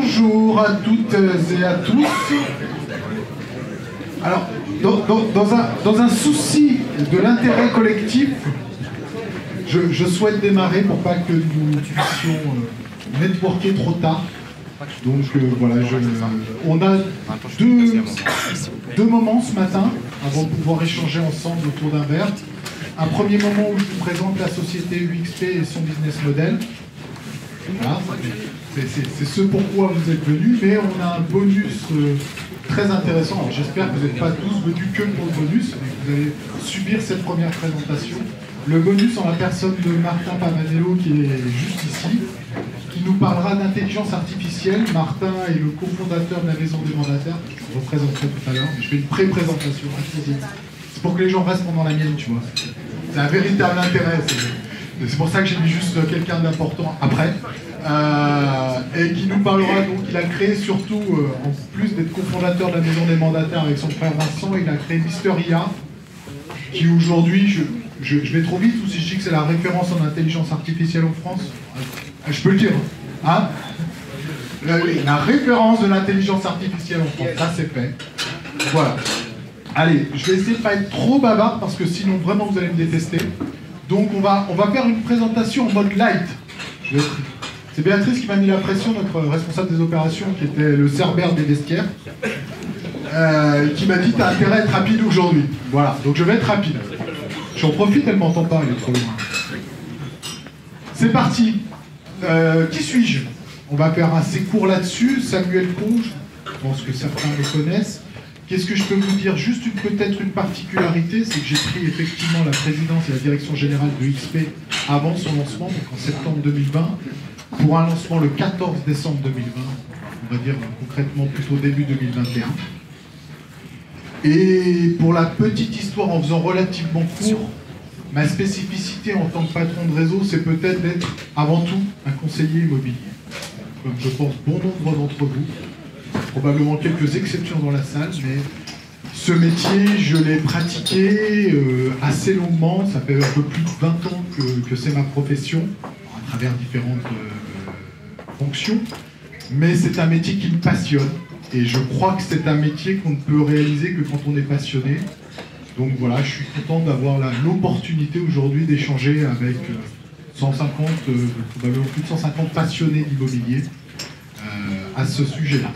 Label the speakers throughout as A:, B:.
A: Bonjour à toutes et à tous. Alors, dans un souci de l'intérêt collectif, je souhaite démarrer pour pas que nous puissions networker trop tard. Donc voilà, on a deux moments ce matin avant de pouvoir échanger ensemble autour d'un verre. Un premier moment où je vous présente la société UXP et son business model. Voilà, c'est ce pourquoi vous êtes venus, mais on a un bonus très intéressant. Alors j'espère que vous n'êtes pas tous venus que pour le bonus, mais que vous allez subir cette première présentation. Le bonus en la personne de Martin Pavanello qui est juste ici, qui nous parlera d'intelligence artificielle. Martin est le cofondateur de la Maison des Mandataires, je vous représenterai tout à l'heure, mais je fais une pré-présentation. C'est pour que les gens restent pendant la mienne, tu vois. C'est un véritable intérêt. C'est pour ça que j'ai mis juste quelqu'un d'important après. Et qui nous parlera, donc, il a créé surtout, en plus d'être cofondateur de la Maison des Mandataires avec son frère Vincent, il a créé Mister IA, qui aujourd'hui, je vais trop vite, ou si je dis que c'est la référence en intelligence artificielle en France, je peux le dire, hein, la référence de l'intelligence artificielle en France, ça c'est fait. Voilà. Allez, je vais essayer de ne pas être trop bavard, parce que sinon vraiment vous allez me détester. Donc on va faire une présentation en mode light. C'est Béatrice qui m'a mis la pression, notre responsable des opérations, qui était le cerbère des vestiaires, qui m'a dit « T'as intérêt à être rapide aujourd'hui ». Voilà, donc je vais être rapide. J'en profite, elle m'entend pas, elle est trop loin. C'est parti. Qui suis-je? On va faire assez court là-dessus. Samuel Coe, je pense que certains le connaissent. Qu'est-ce que je peux vous dire? Juste peut-être une particularité, c'est que j'ai pris effectivement la présidence et la direction générale de XP avant son lancement, donc en septembre 2020, pour un lancement le 14 décembre 2020, on va dire concrètement plutôt début 2021. Et pour la petite histoire, en faisant relativement court, ma spécificité en tant que patron de réseau, c'est peut-être d'être avant tout un conseiller immobilier. Comme je pense bon nombre d'entre vous. Probablement quelques exceptions dans la salle, mais ce métier, je l'ai pratiqué assez longuement. Ça fait un peu plus de 20 ans que c'est ma profession, à travers différentes fonctions. Mais c'est un métier qui me passionne. Et je crois que c'est un métier qu'on ne peut réaliser que quand on est passionné. Donc voilà, je suis content d'avoir l'opportunité aujourd'hui d'échanger avec 150, probablement plus de 150 passionnés d'immobilier à ce sujet-là.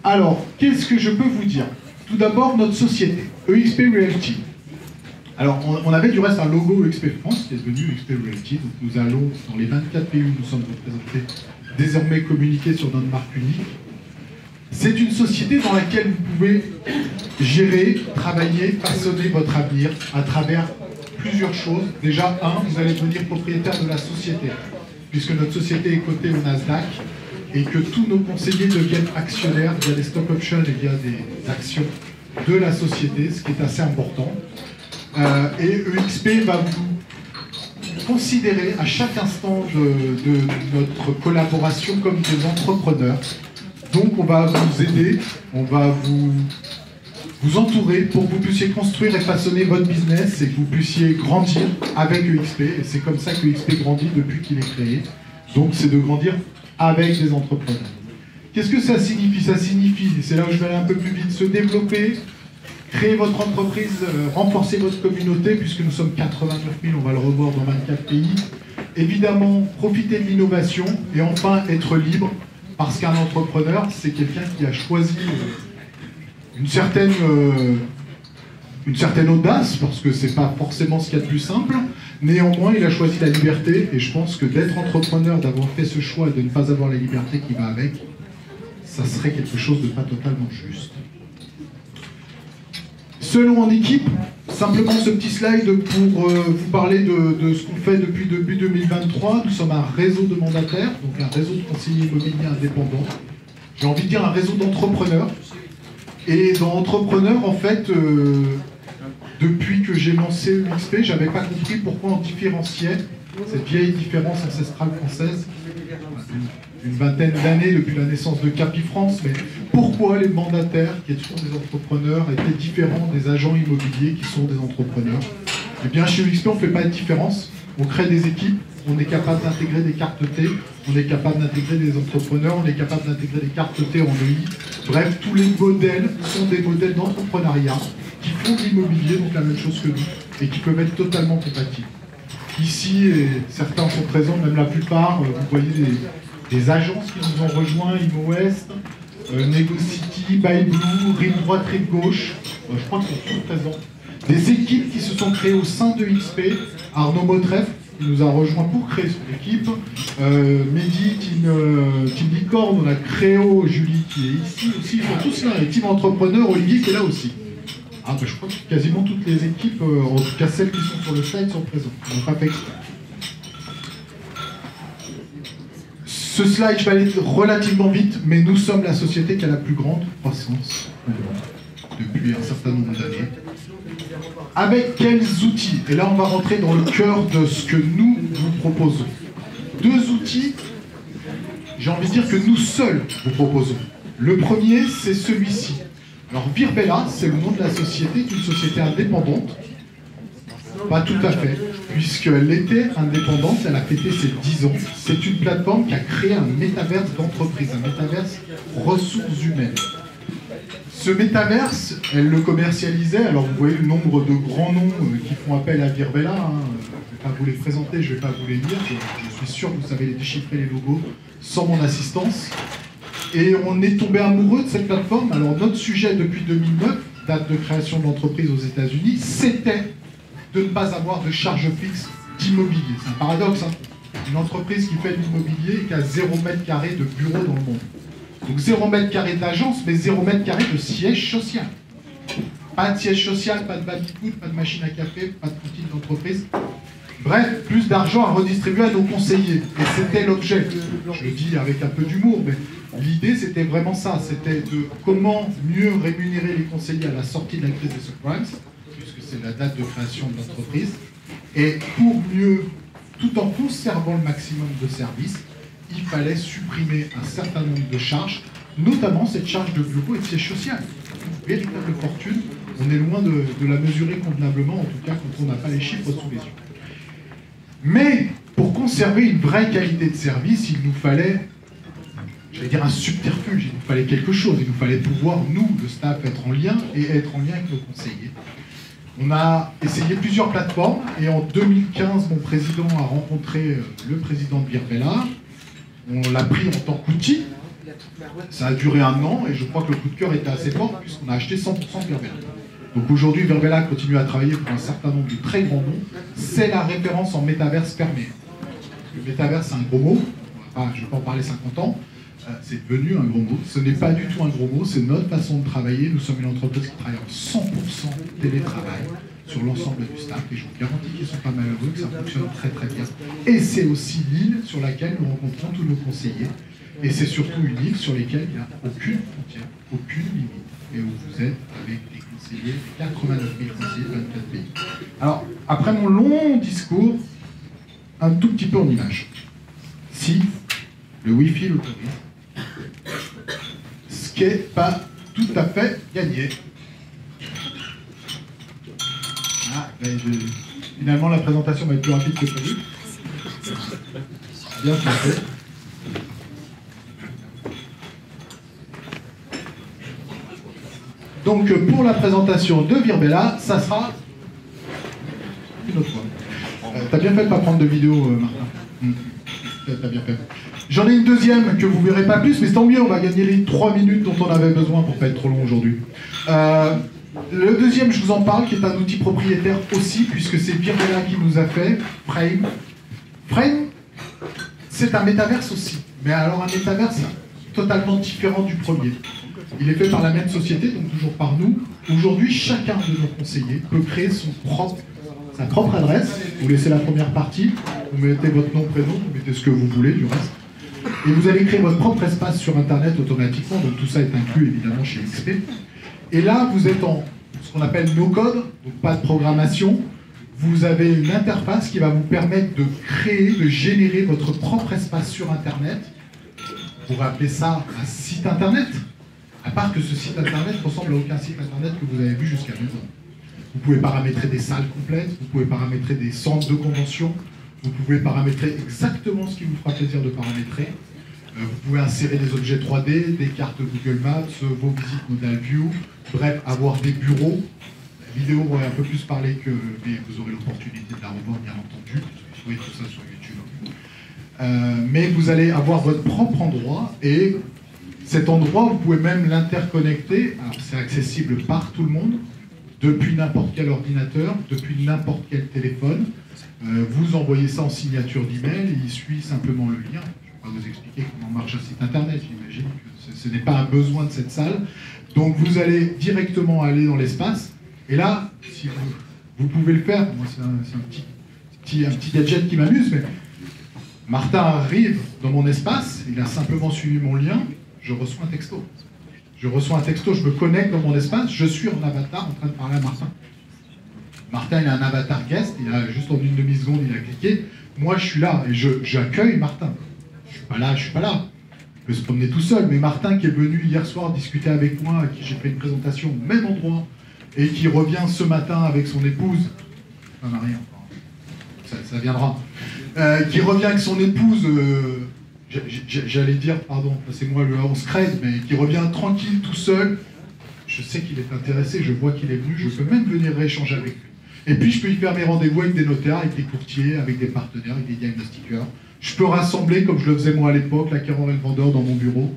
A: Alors, qu'est-ce que je peux vous dire? Tout d'abord, notre société, EXP Realty. Alors, on avait du reste un logo EXP France qui est devenu EXP Realty. Donc, nous allons, dans les 24 pays où nous sommes représentés, désormais communiquer sur notre marque unique. C'est une société dans laquelle vous pouvez gérer, travailler, façonner votre avenir à travers plusieurs choses. Déjà, vous allez devenir propriétaire de la société, puisque notre société est cotée au Nasdaq, et que tous nos conseillers deviennent actionnaires via des stock options et via des actions de la société, ce qui est assez important. Et EXP va vous considérer à chaque instant de notre collaboration comme des entrepreneurs. Donc on va vous aider, on va vous entourer pour que vous puissiez construire et façonner votre business et que vous puissiez grandir avec EXP. Et c'est comme ça que EXP grandit depuis qu'il est créé. Donc c'est de grandir avec des entrepreneurs. Qu'est-ce que ça signifie? Ça signifie, c'est là où je vais aller un peu plus vite, se développer, créer votre entreprise, renforcer votre communauté, puisque nous sommes 89 000, on va le revoir dans 24 pays. Évidemment, profiter de l'innovation et enfin être libre, parce qu'un entrepreneur, c'est quelqu'un qui a choisi une certaine audace, parce que c'est pas forcément ce qu'il y a de plus simple. Néanmoins, il a choisi la liberté, et je pense que d'être entrepreneur, d'avoir fait ce choix et de ne pas avoir la liberté qui va avec, ça serait quelque chose de pas totalement juste. Selon en équipe, simplement ce petit slide pour vous parler de ce qu'on fait depuis début 2023. Nous sommes un réseau de mandataires, donc un réseau de conseillers immobiliers indépendants. J'ai envie de dire un réseau d'entrepreneurs. Et dans entrepreneurs, en fait, depuis que j'ai lancé EXP, je n'avais pas compris pourquoi on différenciait cette vieille différence ancestrale française, une vingtaine d'années depuis la naissance de Capifrance, mais pourquoi les mandataires, qui sont des entrepreneurs, étaient différents des agents immobiliers qui sont des entrepreneurs? Eh bien, chez EXP, on ne fait pas de différence. On crée des équipes, on est capable d'intégrer des cartes T, on est capable d'intégrer des entrepreneurs, on est capable d'intégrer des cartes T en EI. Bref, tous les modèles sont des modèles d'entrepreneuriat qui font de l'immobilier, donc la même chose que nous, et qui peuvent être totalement compatibles. Ici, et certains sont présents, même la plupart, vous voyez des agences qui nous ont rejoints, ImoWest, NegoCity, BuyBlue, Rive droite, Rive gauche, je crois qu'ils sont tous présents. Des équipes qui se sont créées au sein de XP, Arnaud Motreff, qui nous a rejoint pour créer son équipe, Mehdi, Team Licorne, on a Créo, Julie qui est ici aussi, ils sont tous là, et Team Entrepreneur, Olivier qui est là aussi. Ah, ben, je crois que quasiment toutes les équipes, en tout cas celles qui sont sur le slide, sont présentes. On n'a pas fait exprès. Ce slide, je vais aller relativement vite, mais nous sommes la société qui a la plus grande croissance depuis un certain nombre d'années. Avec quels outils? Et là, on va rentrer dans le cœur de ce que nous vous proposons. Deux outils, j'ai envie de dire que nous seuls vous proposons. Le premier, c'est celui-ci. Alors, Virbela, c'est le nom de la société, qui est une société indépendante. Pas tout à fait, puisqu'elle était indépendante, elle a fêté ses 10 ans. C'est une plateforme qui a créé un métaverse d'entreprise, un métaverse ressources humaines. Ce métaverse, elle le commercialisait, alors vous voyez le nombre de grands noms qui font appel à Virbela, hein. Je ne vais pas vous les présenter, je ne vais pas vous les lire, je suis sûr que vous savez les déchiffrer les logos sans mon assistance. Et on est tombé amoureux de cette plateforme. Alors notre sujet depuis 2009, date de création de l'entreprise aux États-Unis, c'était de ne pas avoir de charge fixe d'immobilier. C'est un paradoxe, hein. Une entreprise qui fait de l'immobilier et qui a 0 mètre carré de bureau dans le monde. Donc 0 mètre carré d'agence, mais 0 mètre carré de siège social. Pas de siège social, pas de baby-foot, pas de machine à café, pas de cantine d'entreprise. Bref, plus d'argent à redistribuer à nos conseillers. Et c'était l'objet. Je le dis avec un peu d'humour, mais l'idée c'était vraiment ça. C'était de comment mieux rémunérer les conseillers à la sortie de la crise des subprimes, puisque c'est la date de création de l'entreprise. Et pour mieux, tout en conservant le maximum de services, il fallait supprimer un certain nombre de charges, notamment cette charge de bureau et de siège social. Une véritable fortune, on est loin de la mesurer convenablement, en tout cas quand on n'a pas les chiffres sous les yeux. Mais pour conserver une vraie qualité de service, il nous fallait, j'allais dire un subterfuge, il nous fallait quelque chose, il nous fallait pouvoir, nous, le staff, être en lien et être en lien avec nos conseillers. On a essayé plusieurs plateformes et en 2015, mon président a rencontré le président de Virbela. On l'a pris en tant qu'outil. Ça a duré 1 an et je crois que le coup de cœur était assez fort puisqu'on a acheté 100% de Virbela. Donc aujourd'hui, Virbela continue à travailler pour un certain nombre de très grands noms. C'est la référence en métaverse fermé. Le métaverse, c'est un gros mot. Je ne vais pas en parler 50 ans. C'est devenu un gros mot. Ce n'est pas du tout un gros mot, c'est notre façon de travailler. Nous sommes une entreprise qui travaille en 100% télétravail sur l'ensemble du staff. Et je vous garantis qu'ils ne sont pas malheureux, que ça fonctionne très très bien. Et c'est aussi l'île sur laquelle nous rencontrons tous nos conseillers. Et c'est surtout une île sur laquelle il n'y a aucune frontière, aucune limite. Et où vous êtes avec les conseillers, 89 000 conseillers de 24 pays. Alors, après mon long discours, un tout petit peu en image. Si le Wi-Fi l'autorise, ce qui n'est pas tout à fait gagné. Ah, finalement, la présentation va être plus rapide que prévu. Bien fait. Donc, pour la présentation de Virbela, ça sera une autre fois. T'as bien fait de ne pas prendre de vidéo, Martin. T'as bien fait. J'en ai une deuxième que vous ne verrez pas plus, mais c'est tant mieux, on va gagner les 3 minutes dont on avait besoin pour ne pas être trop long aujourd'hui. Le deuxième, je vous en parle, qui est un outil propriétaire aussi, puisque c'est Virbela qui nous a fait, Frame. Frame, c'est un métaverse aussi, mais alors un métaverse totalement différent du premier. Il est fait par la même société, donc toujours par nous. Aujourd'hui, chacun de nos conseillers peut créer sa propre adresse. Vous laissez la première partie, vous mettez votre nom, prénom, vous mettez ce que vous voulez du reste. Et vous allez créer votre propre espace sur Internet automatiquement, donc tout ça est inclus évidemment chez XP. Et là, vous êtes en ce qu'on appelle no-code, donc pas de programmation. Vous avez une interface qui va vous permettre de créer, de générer votre propre espace sur Internet. On pourrait appeler ça un site Internet, à part que ce site Internet ressemble à aucun site Internet que vous avez vu jusqu'à maintenant. Vous pouvez paramétrer des salles complètes, vous pouvez paramétrer des centres de convention, Vous pouvez paramétrer exactement ce qui vous fera plaisir de paramétrer. Vous pouvez insérer des objets 3D, des cartes Google Maps, vos visites Modal View, bref, avoir des bureaux. La vidéo va un peu plus parler que... mais vous aurez l'opportunité de la revoir, bien entendu. Vous trouvez tout ça sur YouTube. Mais vous allez avoir votre propre endroit, et cet endroit, vous pouvez même l'interconnecter. Alors, c'est accessible par tout le monde, depuis n'importe quel ordinateur, depuis n'importe quel téléphone. Vous envoyez ça en signature d'email, il suit simplement le lien. Je vais vous expliquer comment marche un site internet, j'imagine que ce n'est pas un besoin de cette salle. Donc vous allez directement aller dans l'espace, et là, si vous pouvez le faire, moi c'est un petit gadget qui m'amuse, mais Martin arrive dans mon espace, il a simplement suivi mon lien, je reçois un texto. Je reçois un texto, je me connecte dans mon espace, je suis en avatar en train de parler à Martin. Martin, il a un avatar guest, il a juste en une demi-seconde, il a cliqué. Moi, je suis là et j'accueille Martin. Je suis pas là. Il peut se promener tout seul, mais Martin qui est venu hier soir discuter avec moi, à qui j'ai fait une présentation au même endroit, et qui revient ce matin avec son épouse, un mari encore, ça viendra, qui revient avec son épouse, j'allais dire, pardon, c'est moi le on-scred, mais qui revient tranquille, tout seul. Je sais qu'il est intéressé, je vois qu'il est venu, je peux même venir rééchanger avec lui. Et puis je peux y faire mes rendez-vous avec des notaires, avec des courtiers, avec des partenaires, avec des diagnostiqueurs. Je peux rassembler, comme je le faisais moi à l'époque, l'acquéreur et le vendeur dans mon bureau.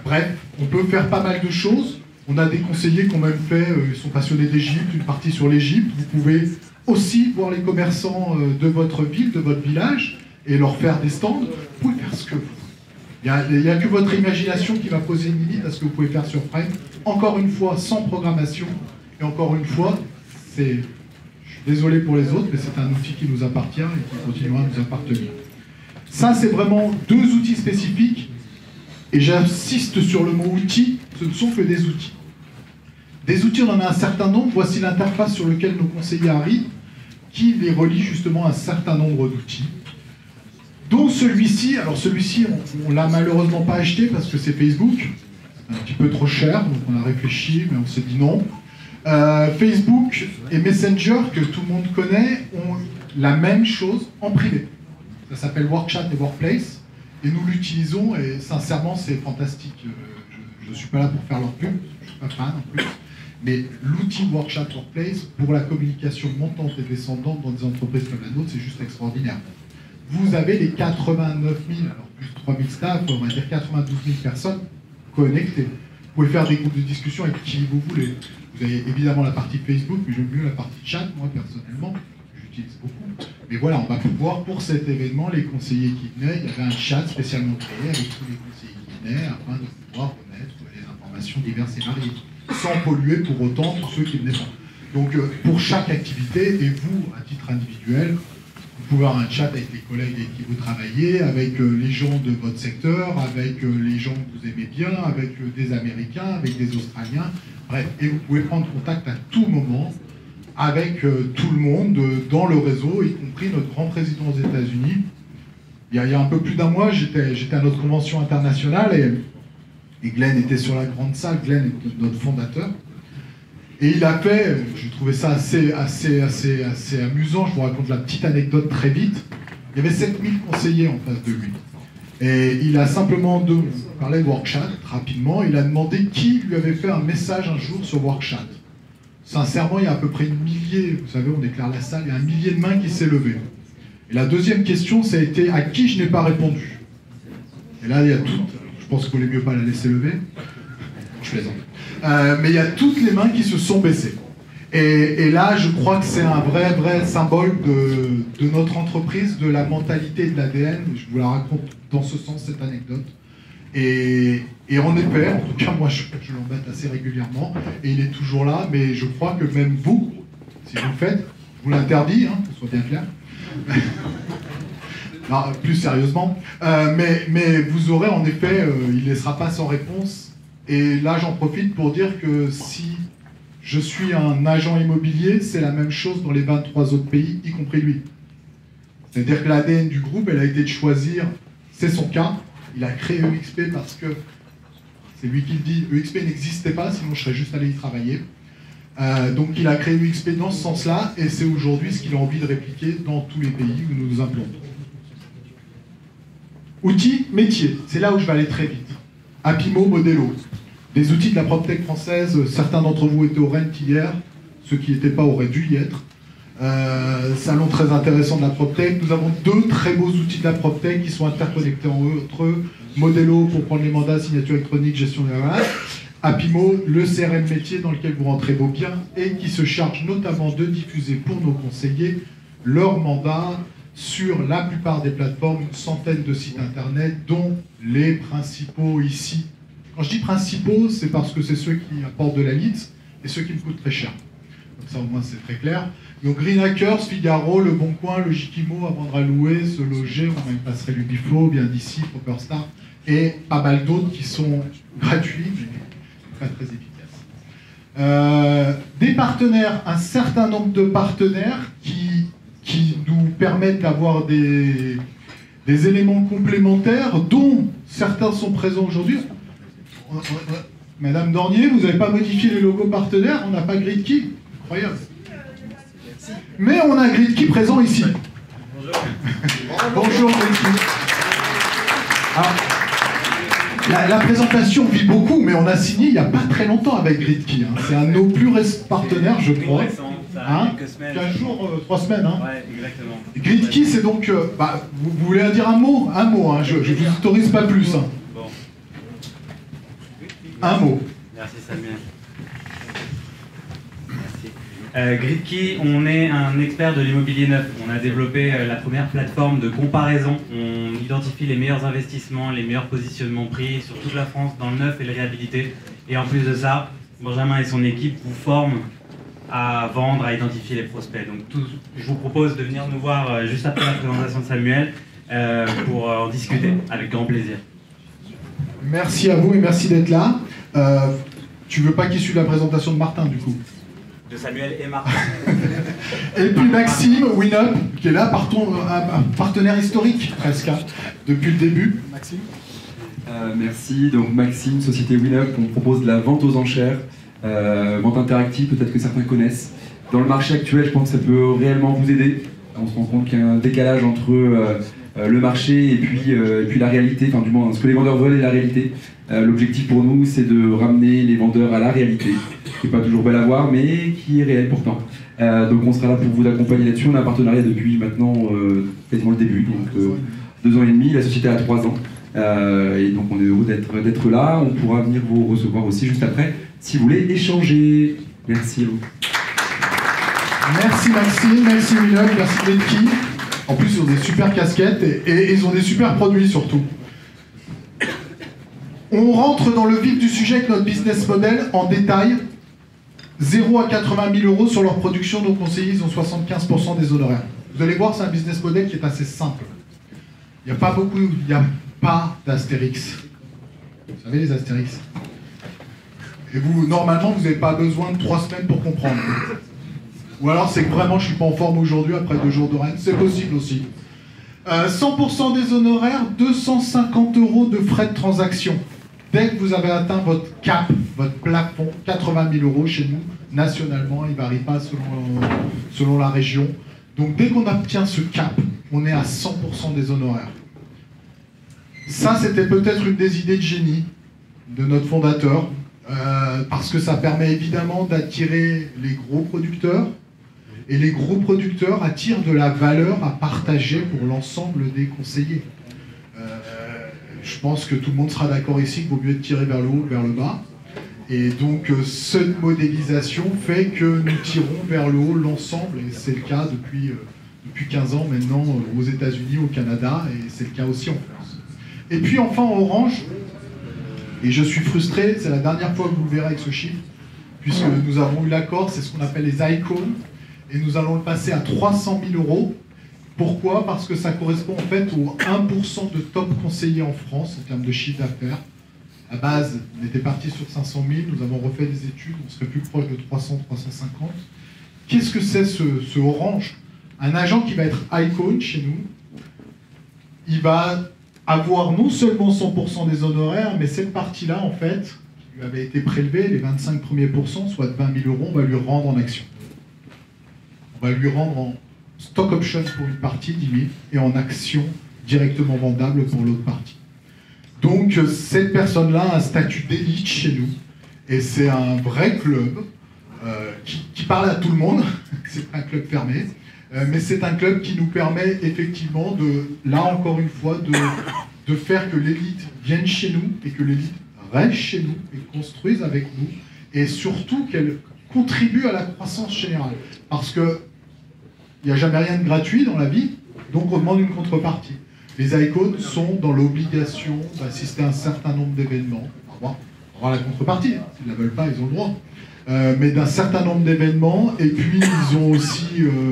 A: Bref, on peut faire pas mal de choses. On a des conseillers qui ont même fait, ils sont passionnés d'Égypte, une partie sur l'Égypte. Vous pouvez aussi voir les commerçants de votre ville, de votre village, et leur faire des stands. Vous pouvez faire ce que vous voulez. Il n'y a que votre imagination qui va poser une limite à ce que vous pouvez faire sur Frame. Encore une fois, sans programmation. Et encore une fois, je suis désolé pour les autres, mais c'est un outil qui nous appartient et qui continuera à nous appartenir. Ça, c'est vraiment deux outils spécifiques. Et j'insiste sur le mot outil, ce ne sont que des outils. Des outils, on en a un certain nombre. Voici l'interface sur laquelle nos conseillers arrivent, qui les relie justement à un certain nombre d'outils. Dont celui-ci, alors celui-ci, on ne l'a malheureusement pas acheté parce que c'est Facebook, un petit peu trop cher, donc on a réfléchi, mais on s'est dit non. Facebook et Messenger, que tout le monde connaît, ont la même chose en privé. Ça s'appelle Workchat et Workplace, et nous l'utilisons, et sincèrement, c'est fantastique. Je ne suis pas là pour faire leur pub, je ne suis pas fan en plus, mais l'outil Workchat Workplace, pour la communication montante et descendante dans des entreprises comme la nôtre, c'est juste extraordinaire. Vous avez les 89 000, alors plus 3 000 staff, on va dire 92 000 personnes connectées. Vous pouvez faire des groupes de discussion avec qui vous voulez. Vous avez évidemment la partie Facebook, mais j'aime mieux la partie chat, moi personnellement, j'utilise beaucoup. Mais voilà, on va pouvoir, pour cet événement, les conseillers qui venaient, il y avait un chat spécialement créé avec tous les conseillers qui venaient, afin de pouvoir remettre les informations diverses et variées, sans polluer pour autant tous ceux qui venaient pas. Donc pour chaque activité, et vous, à titre individuel, vous pouvez avoir un chat avec les collègues avec qui vous travaillez, avec les gens de votre secteur, avec les gens que vous aimez bien, avec des Américains, avec des Australiens, bref. Et vous pouvez prendre contact à tout moment avec tout le monde dans le réseau, y compris notre grand président aux États-Unis. Il y a un peu plus d'un mois, j'étais à notre convention internationale et Glenn était sur la grande salle. Glenn est notre fondateur. Et il a fait, j'ai trouvé ça assez amusant, je vous raconte la petite anecdote très vite. Il y avait 7000 conseillers en face de lui. Et il a simplement parlé de Workchat rapidement, il a demandé qui lui avait fait un message un jour sur Workchat. Sincèrement, il y a à peu près 1 millier, vous savez, on éclaire la salle, il y a 1 millier de mains qui s'est levé. Et la deuxième question, ça a été à qui je n'ai pas répondu. Et là, il y a toutes, je pense qu'il vaut mieux pas la laisser lever. Je plaisante. Mais il y a toutes les mains qui se sont baissées. Et là, je crois que c'est un vrai symbole de notre entreprise, de la mentalité de l'ADN. Je vous la raconte dans ce sens, cette anecdote. Et en effet, en tout cas, moi, je l'embête assez régulièrement, et il est toujours là, mais je crois que même vous, si vous le faites, je vous l'interdis, hein, que ce soit bien clair. Non, plus sérieusement. Mais vous aurez, en effet, il ne laissera pas sans réponse. Et là, j'en profite pour dire que si je suis un agent immobilier, c'est la même chose dans les 23 autres pays, y compris lui. C'est-à-dire que l'ADN du groupe, elle a été de choisir, c'est son cas, il a créé EXP parce que, c'est lui qui le dit, EXP n'existait pas, sinon je serais juste allé y travailler. Donc il a créé UXP dans ce sens-là, et c'est aujourd'hui ce qu'il a envie de répliquer dans tous les pays où nous nous implantons. Outils, métiers, c'est là où je vais aller très vite. Apimo, Modelo, des outils de la PropTech française, certains d'entre vous étaient au Rent hier, ceux qui n'étaient pas auraient dû y être. Salon très intéressant de la PropTech. Nous avons deux très beaux outils de la PropTech qui sont interconnectés entre eux. Modelo pour prendre les mandats, signature électronique, gestion des RH. Apimo, le CRM métier dans lequel vous rentrez vos biens et qui se charge notamment de diffuser pour nos conseillers leurs mandats sur la plupart des plateformes, une centaine de sites internet, dont les principaux ici. Quand je dis principaux, c'est parce que c'est ceux qui apportent de la leads et ceux qui me coûtent très cher. Comme ça au moins c'est très clair. Donc Green Hackers, Figaro, Le Bon Coin, Logikimo, à vendre à louer, se loger, on a une passerelle Ubiflow, bien d'ici, Properstar, et pas mal d'autres qui sont gratuits, mais très efficaces. Des partenaires, un certain nombre de partenaires qui nous permettent d'avoir des éléments complémentaires, dont certains sont présents aujourd'hui. Madame Dornier, vous n'avez pas modifié les logos partenaires, on n'a pas Gridkey. Incroyable. Mais on a Gridkey présent ici. Bonjour. Bonjour Gridkey. La présentation vit beaucoup, mais on a signé il n'y a pas très longtemps avec Gridkey. Hein. C'est un de nos plus récents partenaires, je crois. Hein, 15 jours, 3 semaines. Hein.
B: Ouais, exactement.
A: Gridkey, c'est donc... vous voulez dire un mot? Un mot, hein. Je ne vous autorise pas plus. Hein.
B: Bon.
A: Un mot.
B: Merci Samuel. Gridkey, on est un expert de l'immobilier neuf. On a développé la première plateforme de comparaison. On identifie les meilleurs investissements, les meilleurs positionnements prix sur toute la France dans le neuf et le réhabilité. Et en plus de ça, Benjamin et son équipe vous forment à vendre, à identifier les prospects. Donc je vous propose de venir nous voir juste après la présentation de Samuel pour en discuter avec grand plaisir.
A: Merci à vous et merci d'être là. Tu veux pas qu'il suive la présentation de Martin du coup?
B: De Samuel et Martin.
A: Et puis Maxime, WinUp, qui est là, un partenaire historique presque, hein, depuis le début. Maxime.
C: Merci, donc Maxime, société WinUp, on propose de la vente aux enchères, vente interactive, peut-être que certains connaissent. Dans le marché actuel, je pense que ça peut réellement vous aider. On se rend compte qu'il y a un décalage entre le marché et puis la réalité, enfin du moins ce que les vendeurs veulent et la réalité. L'objectif pour nous, c'est de ramener les vendeurs à la réalité, qui n'est pas toujours belle à voir, mais qui est réelle pourtant. Donc on sera là pour vous accompagner là-dessus. On a un partenariat depuis maintenant quasiment le début, donc 2 ans et demi, la société a 3 ans. Et donc on est heureux d'être là. On pourra venir vous recevoir aussi juste après, si vous voulez échanger. Merci à vous.
A: Merci Maxime, merci WinUp, merci Gridkey. En plus, ils ont des super casquettes et ils ont des super produits surtout. On rentre dans le vif du sujet avec notre business model en détail. 0 à 80 000 euros sur leur production, nos conseillers, ils ont 75% des honoraires. Vous allez voir, c'est un business model qui est assez simple. Il n'y a pas d'astérix. Vous savez les astérix? Et vous, normalement, vous n'avez pas besoin de 3 semaines pour comprendre. Ou alors c'est que vraiment je ne suis pas en forme aujourd'hui après 2 jours de Rennes, c'est possible aussi. 100% des honoraires, 250 € de frais de transaction. Dès que vous avez atteint votre cap, votre plafond, 80 000 € chez nous, nationalement, il ne varie pas selon la région. Donc dès qu'on obtient ce cap, on est à 100% des honoraires. Ça, c'était peut-être une des idées de génie de notre fondateur, parce que ça permet évidemment d'attirer les gros producteurs, et les gros producteurs attirent de la valeur à partager pour l'ensemble des conseillers. Je pense que tout le monde sera d'accord ici qu'il vaut mieux être tiré vers le haut que vers le bas. Et donc cette modélisation fait que nous tirons vers le haut l'ensemble, et c'est le cas depuis 15 ans maintenant aux États-Unis, au Canada, et c'est le cas aussi en France. Et puis enfin Orange, et je suis frustré, c'est la dernière fois que vous le verrez avec ce chiffre, puisque nous avons eu l'accord, c'est ce qu'on appelle les icônes, et nous allons le passer à 300 000 €. Pourquoi? Parce que ça correspond en fait au 1% de top conseillers en France en termes de chiffre d'affaires. À base, on était parti sur 500 000, nous avons refait des études, on serait plus proche de 300, 350. Qu'est-ce que c'est ce Orange? Un agent qui va être icône chez nous, il va avoir non seulement 100% des honoraires, mais cette partie-là, en fait, lui avait été prélevé, les 25 premiers pourcents, soit de 20 000 €, on va lui rendre en action. On va lui rendre en stock option pour une partie, 10 000, et en action directement vendable pour l'autre partie. Donc cette personne-là a un statut d'élite chez nous, et c'est un vrai club qui parle à tout le monde, c'est pas un club fermé, mais c'est un club qui nous permet effectivement de, là encore une fois, de faire que l'élite vienne chez nous, et que l'élite reste chez nous, et construise avec nous, et surtout qu'elle contribue à la croissance générale. Parce que il n'y a jamais rien de gratuit dans la vie, donc on demande une contrepartie. Les icônes sont dans l'obligation d'assister à un certain nombre d'événements. On va voir la contrepartie, s'ils ne la veulent pas, ils ont le droit. Mais d'un certain nombre d'événements, et puis ils ont aussi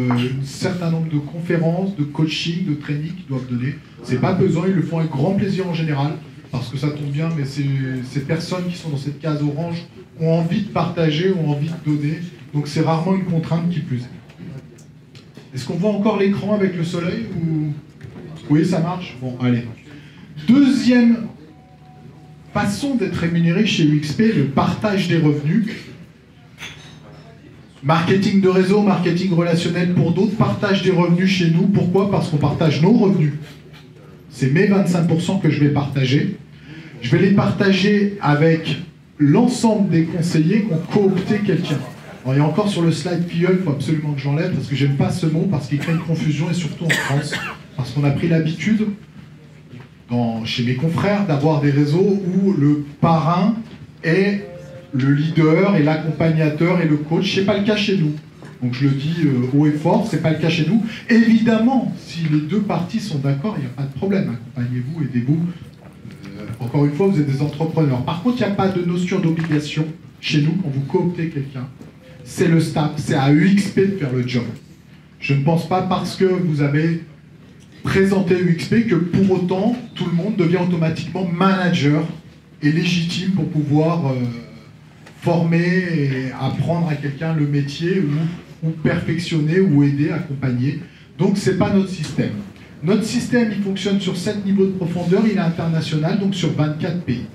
A: un certain nombre de conférences, de coaching, de training qu'ils doivent donner. C'est pas pesant, ils le font avec grand plaisir en général, parce que ça tombe bien, mais ces personnes qui sont dans cette case orange ont envie de partager, ont envie de donner, donc c'est rarement une contrainte qui plus est. Est-ce qu'on voit encore l'écran avec le soleil ou... Oui, ça marche? Bon, allez. Deuxième façon d'être rémunéré chez UXP, le partage des revenus. Marketing de réseau, marketing relationnel pour d'autres, partage des revenus chez nous. Pourquoi? Parce qu'on partage nos revenus. C'est mes 25% que je vais partager. Je vais les partager avec l'ensemble des conseillers qui ont coopté quelqu'un. Alors, il y a encore sur le slide PIEL, il faut absolument que j'enlève, parce que j'aime pas ce mot, parce qu'il crée une confusion, et surtout en France, parce qu'on a pris l'habitude, chez mes confrères, d'avoir des réseaux où le parrain est le leader, et l'accompagnateur, et le coach. C'est pas le cas chez nous. Donc je le dis haut et fort, c'est pas le cas chez nous. Évidemment, si les deux parties sont d'accord, il n'y a pas de problème. Accompagnez-vous, aidez-vous. Encore une fois, vous êtes des entrepreneurs. Par contre, il n'y a pas de notion d'obligation chez nous quand vous cooptez quelqu'un. C'est le staff, c'est à UXP de faire le job. Je ne pense pas parce que vous avez présenté UXP que pour autant, tout le monde devient automatiquement manager et légitime pour pouvoir former et apprendre à quelqu'un le métier ou perfectionner ou aider, accompagner. Donc ce n'est pas notre système. Notre système, il fonctionne sur 7 niveaux de profondeur, il est international, donc sur 24 pays.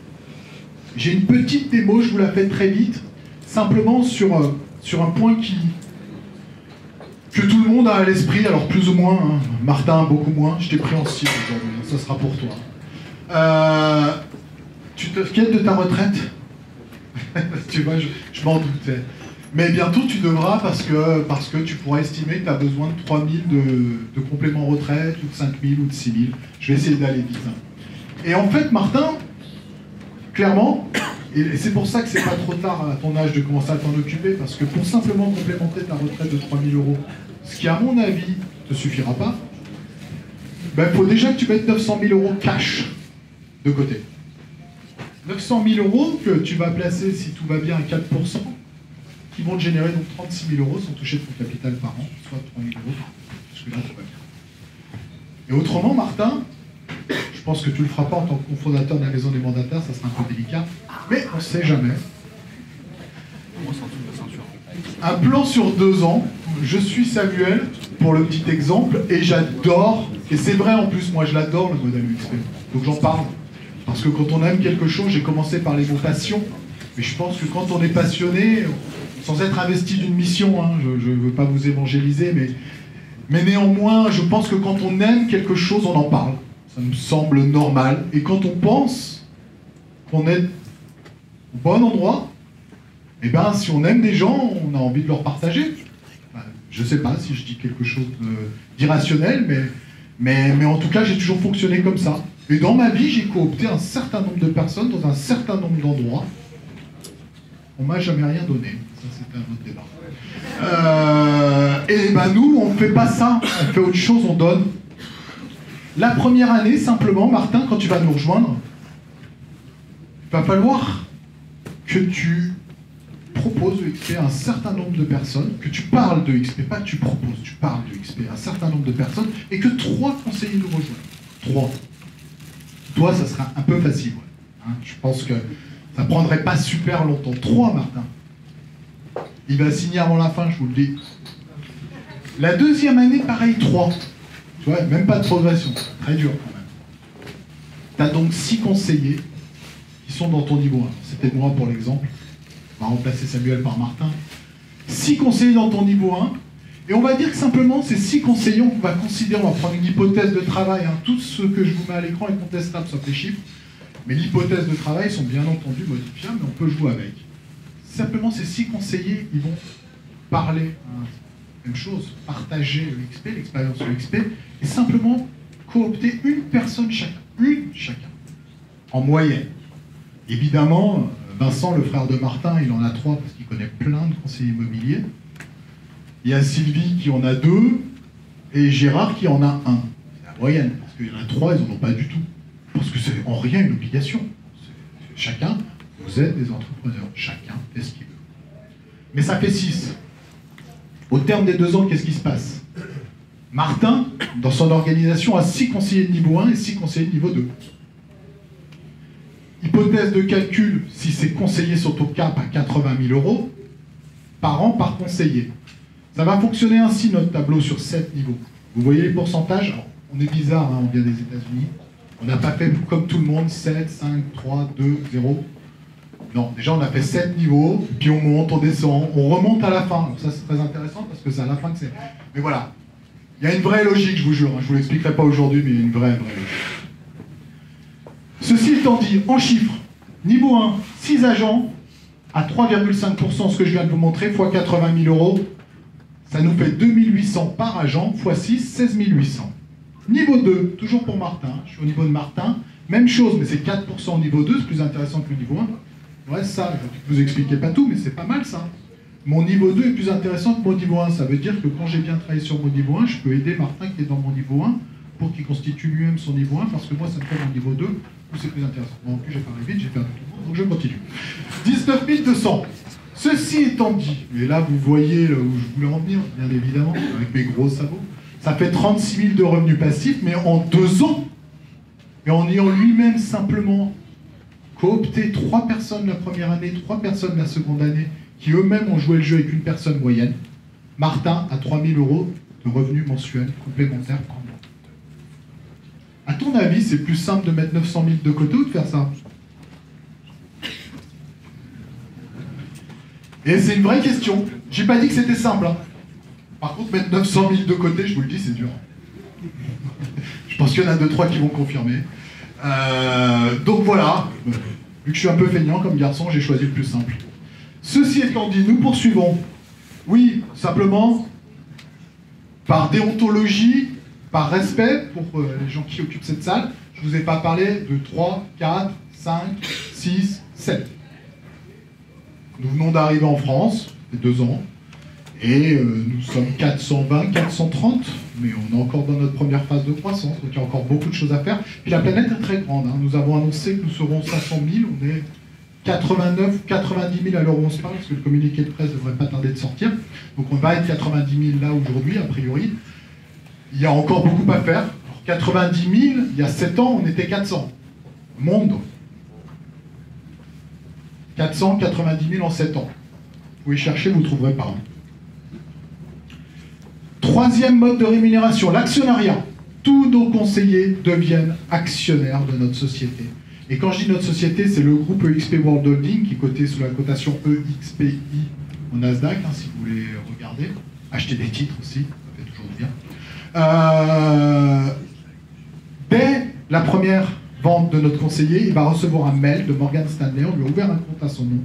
A: J'ai une petite démo, je vous la fais très vite, simplement sur un point que tout le monde a à l'esprit, alors plus ou moins, hein. Martin beaucoup moins, je t'ai pris en cible aujourd'hui, ça sera pour toi. Tu t'inquiètes de ta retraite? Tu vois, je m'en doutais. Mais bientôt tu devras, parce que tu pourras estimer que tu as besoin de 3 000 de compléments retraite, ou de 5 000, ou de 6 000. Je vais essayer d'aller vite. Hein. Et en fait, Martin, clairement, et c'est pour ça que c'est pas trop tard à ton âge de commencer à t'en occuper, parce que pour simplement complémenter ta retraite de 3 000 €, ce qui à mon avis ne te suffira pas, ben, faut déjà que tu mettes 900 000 € cash de côté. 900 000 € que tu vas placer, si tout va bien, à 4%, qui vont te générer donc 36 000 € sans toucher ton capital par an, soit 3 000 €, jusque là tout va bien. Et autrement, Martin, je pense que tu ne le feras pas en tant que cofondateur de la maison des mandataires, ça sera un peu délicat, mais on ne sait jamais. Un plan sur 2 ans, je suis Samuel, pour le petit exemple, et j'adore, et c'est vrai en plus, moi je l'adore le modèle UXP, donc j'en parle. Parce que quand on aime quelque chose, j'ai commencé par les mots passion, mais je pense que quand on est passionné, sans être investi d'une mission, hein, je ne veux pas vous évangéliser, mais néanmoins, je pense que quand on aime quelque chose, on en parle. Ça me semble normal. Et quand on pense qu'on est au bon endroit, eh ben, si on aime des gens, on a envie de leur partager. Enfin, je ne sais pas si je dis quelque chose d'irrationnel, mais en tout cas, j'ai toujours fonctionné comme ça. Et dans ma vie, j'ai coopté un certain nombre de personnes dans un certain nombre d'endroits. On m'a jamais rien donné. Ça, c'était un autre débat. Et ben nous, on ne fait pas ça. On fait autre chose, on donne. La première année, simplement, Martin, quand tu vas nous rejoindre, il va falloir que tu proposes de XP à un certain nombre de personnes, que tu parles de XP, pas que tu proposes, tu parles de XP à un certain nombre de personnes, et que 3 conseillers nous rejoignent. 3. Toi, ça sera un peu facile. Ouais. Hein, je pense que ça ne prendrait pas super longtemps. 3, Martin. Il va signer avant la fin, je vous le dis. La deuxième année, pareil, 3. Tu vois, même pas de progression. Très dur quand même. Tu as donc 6 conseillers qui sont dans ton niveau 1. C'était moi pour l'exemple. On va remplacer Samuel par Martin. 6 conseillers dans ton niveau 1. Et on va dire que simplement, ces 6 conseillers, on va considérer, on va prendre une hypothèse de travail. Hein. Tout ce que je vous mets à l'écran est contestable, sauf les chiffres. Mais l'hypothèse de travail sont bien entendu modifiables, mais on peut jouer avec. Simplement, ces 6 conseillers, ils vont parler, hein, même chose, partager l'XP, l'expérience de l'XP, et simplement coopter une personne chacun, en moyenne. Évidemment, Vincent, le frère de Martin, il en a 3 parce qu'il connaît plein de conseillers immobiliers. Il y a Sylvie qui en a 2, et Gérard qui en a 1. C'est la moyenne, parce qu'il y en a 3, ils n'en ont pas du tout. Parce que c'est en rien une obligation. Chacun, vous êtes des entrepreneurs, chacun fait ce qu'il veut. Mais ça fait 6. Au terme des 2 ans, qu'est-ce qui se passe? Martin, dans son organisation, a 6 conseillers de niveau 1 et 6 conseillers de niveau 2. Hypothèse de calcul, si ces conseillers sont au cap à 80 000 € par an par conseiller. Ça va fonctionner ainsi, notre tableau, sur 7 niveaux. Vous voyez les pourcentages? Alors, on est bizarre, hein, on vient des États-Unis. On n'a pas fait comme tout le monde, 7, 5, 3, 2, 0. Non, déjà on a fait 7 niveaux, puis on monte, on descend, on remonte à la fin. Alors ça c'est très intéressant parce que c'est à la fin que c'est... Mais voilà, il y a une vraie logique, je vous jure. Hein. Je ne vous l'expliquerai pas aujourd'hui, mais il y a une vraie logique. Ceci étant dit, en chiffres, niveau 1, 6 agents, à 3,5%, ce que je viens de vous montrer, fois 80 000 €, ça nous fait 2 800 par agent, fois 6, 16 800. Niveau 2, toujours pour Martin, je suis au niveau de Martin, même chose, mais c'est 4% au niveau 2, c'est plus intéressant que le niveau 1. Ouais, ça, je ne vous expliquais pas tout, mais c'est pas mal ça. Mon niveau 2 est plus intéressant que mon niveau 1, ça veut dire que quand j'ai bien travaillé sur mon niveau 1, je peux aider Martin qui est dans mon niveau 1 pour qu'il constitue lui-même son niveau 1, parce que moi ça me fait mon niveau 2, où c'est plus intéressant. Bon, en plus j'ai parlé vite, j'ai perdu tout le monde, donc je continue. 19 200. Ceci étant dit, et là vous voyez là où je voulais en venir, bien évidemment, avec mes gros sabots, ça fait 36 000 de revenus passifs, mais en 2 ans, et en ayant lui-même simplement coopté 3 personnes la première année, 3 personnes la seconde année, qui eux-mêmes ont joué le jeu avec une personne moyenne, Martin a 3 000 € de revenus mensuels complémentaires par mois. À ton avis, c'est plus simple de mettre 900 000 de côté ou de faire ça? Et c'est une vraie question. J'ai pas dit que c'était simple. Hein. Par contre, mettre 900 000 de côté, je vous le dis, c'est dur. Je pense qu'il y en a 2-3 qui vont confirmer. Donc voilà, vu que je suis un peu feignant comme garçon, j'ai choisi le plus simple. Ceci étant dit, nous poursuivons. Oui, simplement, par déontologie, par respect pour les gens qui occupent cette salle, je ne vous ai pas parlé de 3, 4, 5, 6, 7. Nous venons d'arriver en France, ça fait 2 ans, et nous sommes 420, 430, mais on est encore dans notre première phase de croissance, donc il y a encore beaucoup de choses à faire. Puis la planète est très grande, hein. Nous avons annoncé que nous serons 500 000, on est 89, 90 000 à l'heure où on se parle, parce que le communiqué de presse ne devrait pas tarder de sortir. Donc on va être 90 000 là aujourd'hui, a priori. Il y a encore beaucoup à faire. Alors, 90 000, il y a 7 ans, on était 400. Monde. 490 000 en 7 ans. Vous pouvez chercher, vous ne trouverez pas. Troisième mode de rémunération, l'actionnariat. Tous nos conseillers deviennent actionnaires de notre société. Et quand je dis notre société, c'est le groupe EXP World Holding qui est coté sous la cotation EXPI au Nasdaq, hein, si vous voulez regarder. Acheter des titres aussi, ça fait toujours bien. Dès la première vente de notre conseiller, il va recevoir un mail de Morgan Stanley, on lui a ouvert un compte à son nom,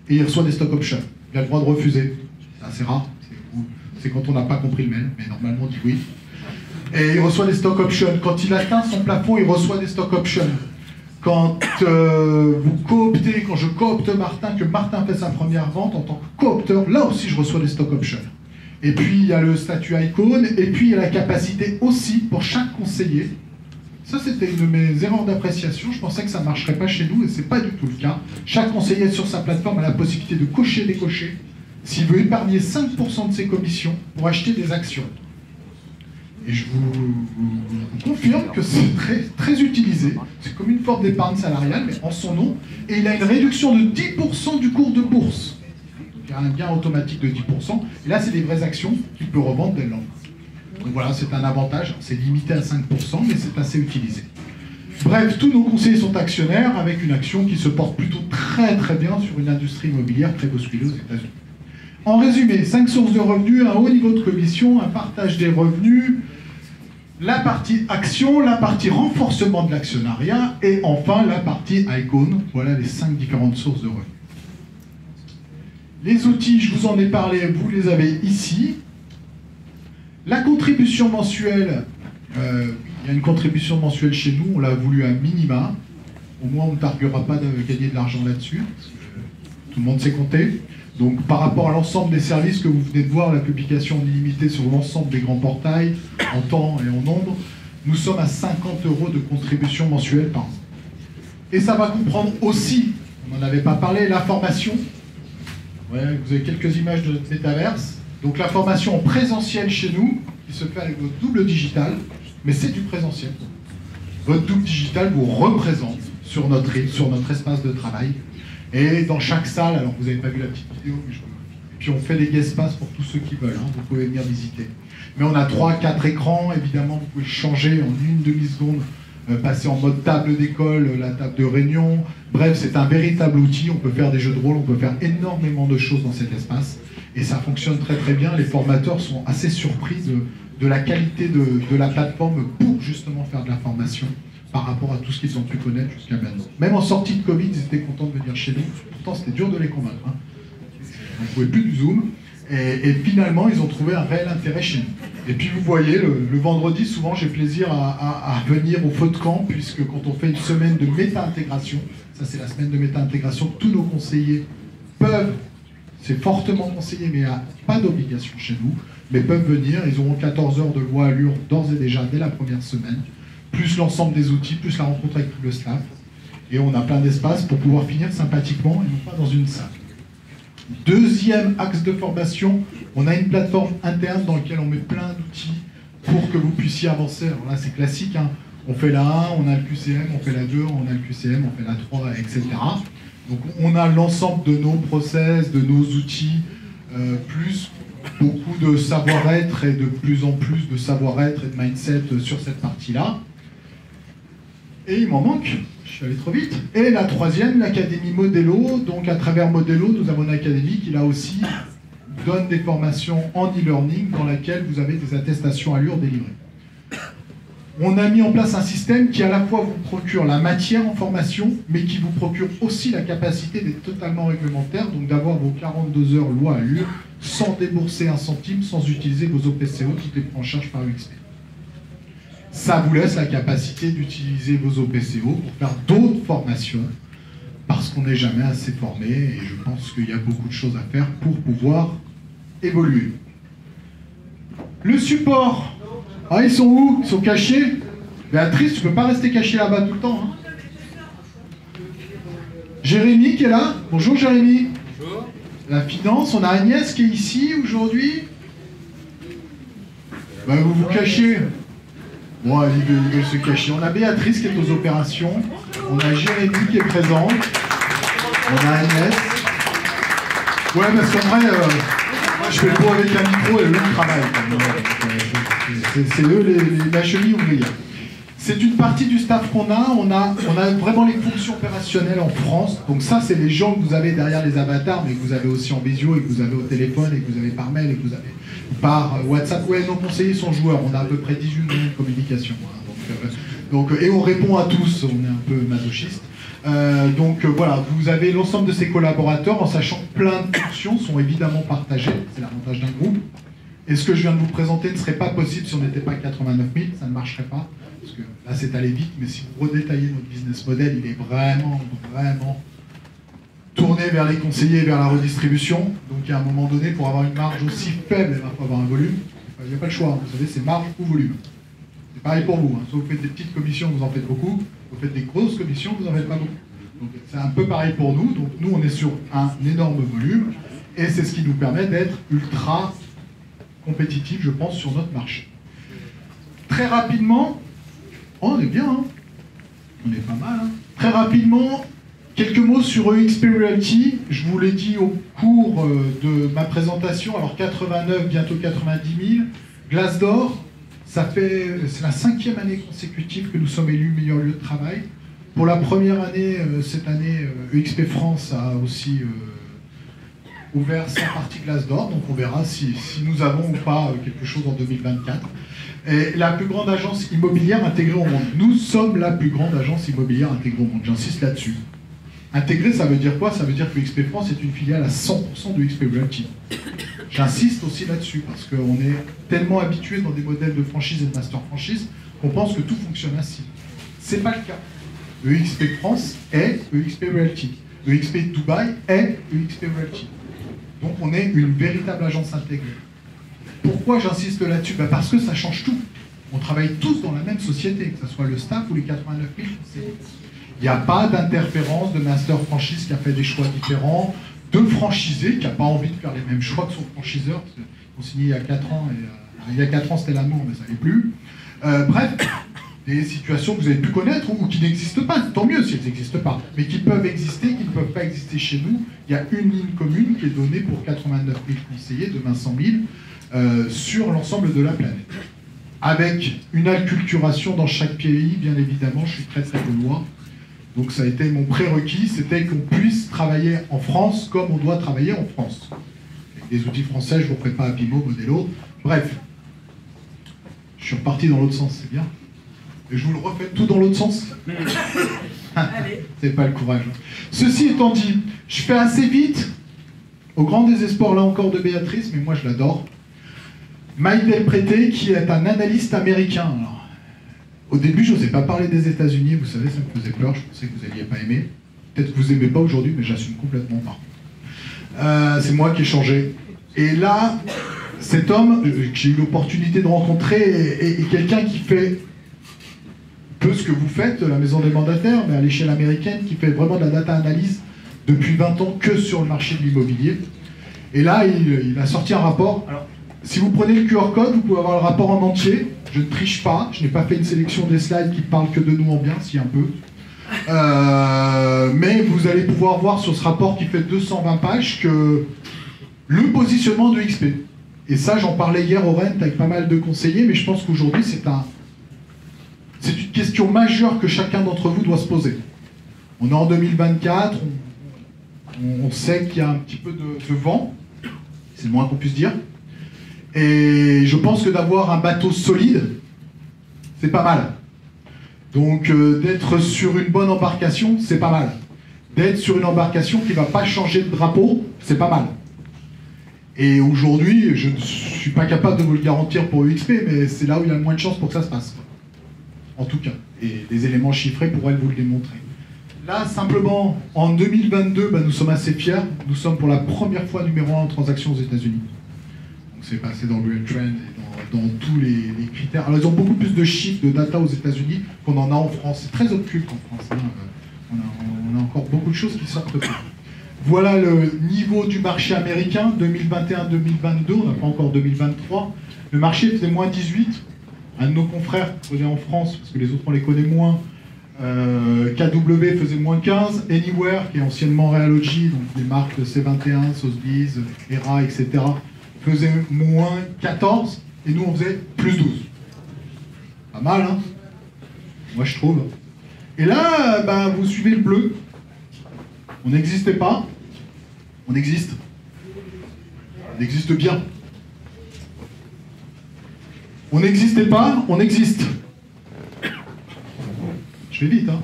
A: et il reçoit des stock options. Il a le droit de refuser. C'est assez rare, c'est quand on n'a pas compris le mail, mais normalement on dit oui. Et il reçoit des stock options. Quand il atteint son plafond, il reçoit des stock options. Quand vous cooptez, quand je coopte Martin, que Martin fait sa première vente en tant que coopteur, là aussi je reçois des stock options. Et puis il y a le statut icône, et puis il y a la capacité aussi pour chaque conseiller. Ça c'était une de mes erreurs d'appréciation, je pensais que ça ne marcherait pas chez nous, et ce n'est pas du tout le cas. Chaque conseiller sur sa plateforme a la possibilité de cocher, décocher, s'il veut épargner 5% de ses commissions pour acheter des actions. Et je vous confirme que c'est très, très utilisé. C'est comme une forme d'épargne salariale, mais en son nom. Et il a une réduction de 10% du cours de bourse. Donc, il y a un gain automatique de 10%. Et là, c'est des vraies actions qu'il peut revendre dès le lendemain. Donc voilà, c'est un avantage. C'est limité à 5%, mais c'est assez utilisé. Bref, tous nos conseillers sont actionnaires avec une action qui se porte plutôt très très bien sur une industrie immobilière très bousculée aux États-Unis. En résumé, 5 sources de revenus, un haut niveau de commission, un partage des revenus, la partie action, la partie renforcement de l'actionnariat et enfin la partie icône. Voilà les 5 différentes sources de revenus. Les outils, je vous en ai parlé, vous les avez ici. La contribution mensuelle, il y a une contribution mensuelle chez nous, on l'a voulu à minima. Au moins on ne targuera pas de gagner de l'argent là-dessus. Tout le monde sait compter. Donc par rapport à l'ensemble des services que vous venez de voir, la publication en illimité sur l'ensemble des grands portails, en temps et en nombre, nous sommes à 50 € de contribution mensuelle par an. Et ça va comprendre aussi, on n'en avait pas parlé, la formation. Ouais, vous avez quelques images de notre métaverse. Donc la formation en présentiel chez nous, qui se fait avec votre double digital, mais c'est du présentiel. Votre double digital vous représente sur notre espace de travail. Et dans chaque salle, alors vous n'avez pas vu la petite vidéo, mais et puis on fait des guest pass pour tous ceux qui veulent, hein, vous pouvez venir visiter. Mais on a 3-4 écrans, évidemment vous pouvez changer en une demi-seconde, passer en mode table d'école, la table de réunion. Bref, c'est un véritable outil, on peut faire des jeux de rôle, on peut faire énormément de choses dans cet espace. Et ça fonctionne très très bien, les formateurs sont assez surpris de la qualité de la plateforme pour justement faire de la formation par rapport à tout ce qu'ils ont pu connaître jusqu'à maintenant. Même en sortie de Covid, ils étaient contents de venir chez nous. Pourtant, c'était dur de les convaincre. Hein. On ne pouvait plus du Zoom. Et finalement, ils ont trouvé un réel intérêt chez nous. Et puis, vous voyez, le vendredi, souvent, j'ai plaisir à venir au feu de camp, puisque quand on fait une semaine de méta-intégration, ça c'est la semaine de méta-intégration, tous nos conseillers peuvent, c'est fortement conseillé, mais il n'y a pas d'obligation chez nous, mais peuvent venir. Ils auront 14 heures de loi Allure d'ores et déjà dès la première semaine, plus l'ensemble des outils, plus la rencontre avec tout le staff. Et on a plein d'espace pour pouvoir finir sympathiquement et non pas dans une salle. Deuxième axe de formation, on a une plateforme interne dans laquelle on met plein d'outils pour que vous puissiez avancer. Alors là, c'est classique, hein. On fait la 1, on a le QCM, on fait la 2, on a le QCM, on fait la 3, etc. Donc on a l'ensemble de nos process, de nos outils, plus beaucoup de savoir-être et de plus en plus de savoir-être et de mindset sur cette partie-là. Et il m'en manque, je suis allé trop vite. Et la troisième, l'Académie Modelo. Donc à travers Modelo, nous avons une académie qui là aussi donne des formations en e-learning dans laquelle vous avez des attestations Allure délivrées. On a mis en place un système qui à la fois vous procure la matière en formation, mais qui vous procure aussi la capacité d'être totalement réglementaire, donc d'avoir vos 42 heures loi Allure sans débourser un centime, sans utiliser vos OPCO, tout est pris en charge par UXP. Ça vous laisse la capacité d'utiliser vos OPCO pour faire d'autres formations, parce qu'on n'est jamais assez formé, et je pense qu'il y a beaucoup de choses à faire pour pouvoir évoluer. Le support, ah, ils sont où? Ils sont cachés? Béatrice, tu peux pas rester caché là-bas tout le temps. Hein. Jérémy qui est là. Bonjour Jérémy. Bonjour. La finance, on a Agnès qui est ici aujourd'hui. Bah, vous vous cachez. Bon, ils veulent se cacher. On a Béatrice qui est aux opérations. On a Jérémy qui est présente. On a Agnès. Ouais, parce qu'en vrai, moi je fais le pot avec un micro et eux le travail. C'est eux la cheville ouvrière. C'est une partie du staff qu'on a. On a vraiment les fonctions opérationnelles en France. Donc ça, c'est les gens que vous avez derrière les avatars, mais que vous avez aussi en visio et que vous avez au téléphone et que vous avez par mail et que vous avez par WhatsApp. Ouais, nos conseillers sont joueurs. On a à peu près 18 millions de communication. Hein. Et on répond à tous. On est un peu masochiste. Voilà, vous avez l'ensemble de ces collaborateurs en sachant que plein de fonctions sont évidemment partagées. C'est l'avantage d'un groupe. Et ce que je viens de vous présenter ne serait pas possible si on n'était pas 89 000, ça ne marcherait pas. Parce que là, c'est allé vite, mais si vous redétaillez notre business model, il est vraiment, vraiment tourné vers les conseillers et vers la redistribution. Donc, à un moment donné, pour avoir une marge aussi faible, il faut avoir un volume. Il n'y a pas le choix. Vous savez, c'est marge ou volume. C'est pareil pour vous. Hein. Soit vous faites des petites commissions, vous en faites beaucoup. Vous faites des grosses commissions, vous n'en faites pas beaucoup. Donc, c'est un peu pareil pour nous. Donc, nous, on est sur un énorme volume. Et c'est ce qui nous permet d'être ultra compétitif, je pense, sur notre marché. Très rapidement, oh, on est bien, hein. On est pas mal. Hein. Très rapidement, quelques mots sur EXP Realty. Je vous l'ai dit au cours de ma présentation. Alors 89, bientôt 90 000. Glace d'or, C'est la 5e année consécutive que nous sommes élus meilleur lieu de travail. Pour la première année, cette année, EXP France a aussi ouvert sa partie glace d'or, donc on verra si nous avons ou pas quelque chose en 2024. Et la plus grande agence immobilière intégrée au monde. Nous sommes la plus grande agence immobilière intégrée au monde, j'insiste là-dessus. Intégrée, ça veut dire quoi? Ça veut dire que EXP France est une filiale à 100% de EXP Realty. J'insiste aussi là-dessus, parce qu'on est tellement habitué dans des modèles de franchise et de master franchise qu'on pense que tout fonctionne ainsi. C'est pas le cas. EXP France est EXP Realty. EXP Dubaï est EXP Realty. Donc on est une véritable agence intégrée. Pourquoi j'insiste là-dessus? Parce que ça change tout. On travaille tous dans la même société, que ce soit le staff ou les 89 000 conseillers. Il n'y a pas d'interférence de master franchise qui a fait des choix différents, de franchisé qui n'a pas envie de faire les mêmes choix que son franchiseur, parce qu'on signé il y a 4 ans, et il y a 4 ans c'était l'amour, mais ça n'est plus. Bref, des situations que vous avez pu connaître ou qui n'existent pas, tant mieux si elles n'existent pas, mais qui peuvent exister, qui ne peuvent pas exister chez nous. Il y a une ligne commune qui est donnée pour 89 000 conseillers, demain 100 000, sur l'ensemble de la planète. Avec une acculturation dans chaque pays, bien évidemment, je suis très gaulois. Donc ça a été mon prérequis, c'était qu'on puisse travailler en France comme on doit travailler en France. Avec des outils français, je ne vous ferai pas Apimo, Modelo, bref. Je suis reparti dans l'autre sens, c'est bien. Et je vous le refais tout dans l'autre sens. C'est pas le courage. Ceci étant dit, je fais assez vite, au grand désespoir là encore de Béatrice, mais moi je l'adore. Mike Del Prete, qui est un analyste américain. Alors, au début, je n'osais pas parler des États-Unis, vous savez, ça me faisait peur, je pensais que vous n'alliez pas aimer. Peut-être que vous n'aimez pas aujourd'hui, mais j'assume complètement pas. C'est moi qui ai changé. Et là, cet homme que j'ai eu l'opportunité de rencontrer est quelqu'un qui fait peu ce que vous faites, la maison des mandataires, mais à l'échelle américaine, qui fait vraiment de la data analyse depuis 20 ans que sur le marché de l'immobilier. Et là, il a sorti un rapport. Alors, si vous prenez le QR code, vous pouvez avoir le rapport en entier. Je ne triche pas, je n'ai pas fait une sélection des slides qui parlent que de nous en bien, si un peu. Mais vous allez pouvoir voir sur ce rapport qui fait 220 pages que le positionnement de XP. Et ça, j'en parlais hier au Rent avec pas mal de conseillers, mais je pense qu'aujourd'hui, c'est une question majeure que chacun d'entre vous doit se poser. On est en 2024, on sait qu'il y a un petit peu de vent, c'est le moins qu'on puisse dire. Et je pense que d'avoir un bateau solide, c'est pas mal. Donc d'être sur une bonne embarcation, c'est pas mal. D'être sur une embarcation qui ne va pas changer de drapeau, c'est pas mal. Et aujourd'hui, je ne suis pas capable de vous le garantir pour UXP, mais c'est là où il y a le moins de chances pour que ça se passe. En tout cas. Et les éléments chiffrés pourraient vous le démontrer. Là, simplement, en 2022, nous sommes assez fiers. Nous sommes pour la première fois numéro 1 en transactions aux États-Unis. C'est passé dans le Real Trend et dans tous les critères. Alors ils ont beaucoup plus de chiffres, de data aux États-Unis qu'on en a en France. C'est très occulte en France. Hein. On a encore beaucoup de choses qui sortent pas. Voilà le niveau du marché américain, 2021-2022, on n'a pas encore 2023. Le marché faisait moins 18. Un de nos confrères connaît en France, parce que les autres on les connaît moins, KW faisait moins 15, Anywhere, qui est anciennement Realogy, donc les marques C21, Sotheby's, ERA, etc., faisait moins 14, et nous on faisait plus 12. Pas mal, hein? Moi je trouve. Et là, vous suivez le bleu. On n'existait pas. On existe. On existe bien. On n'existait pas, on existe. Je vais vite, hein.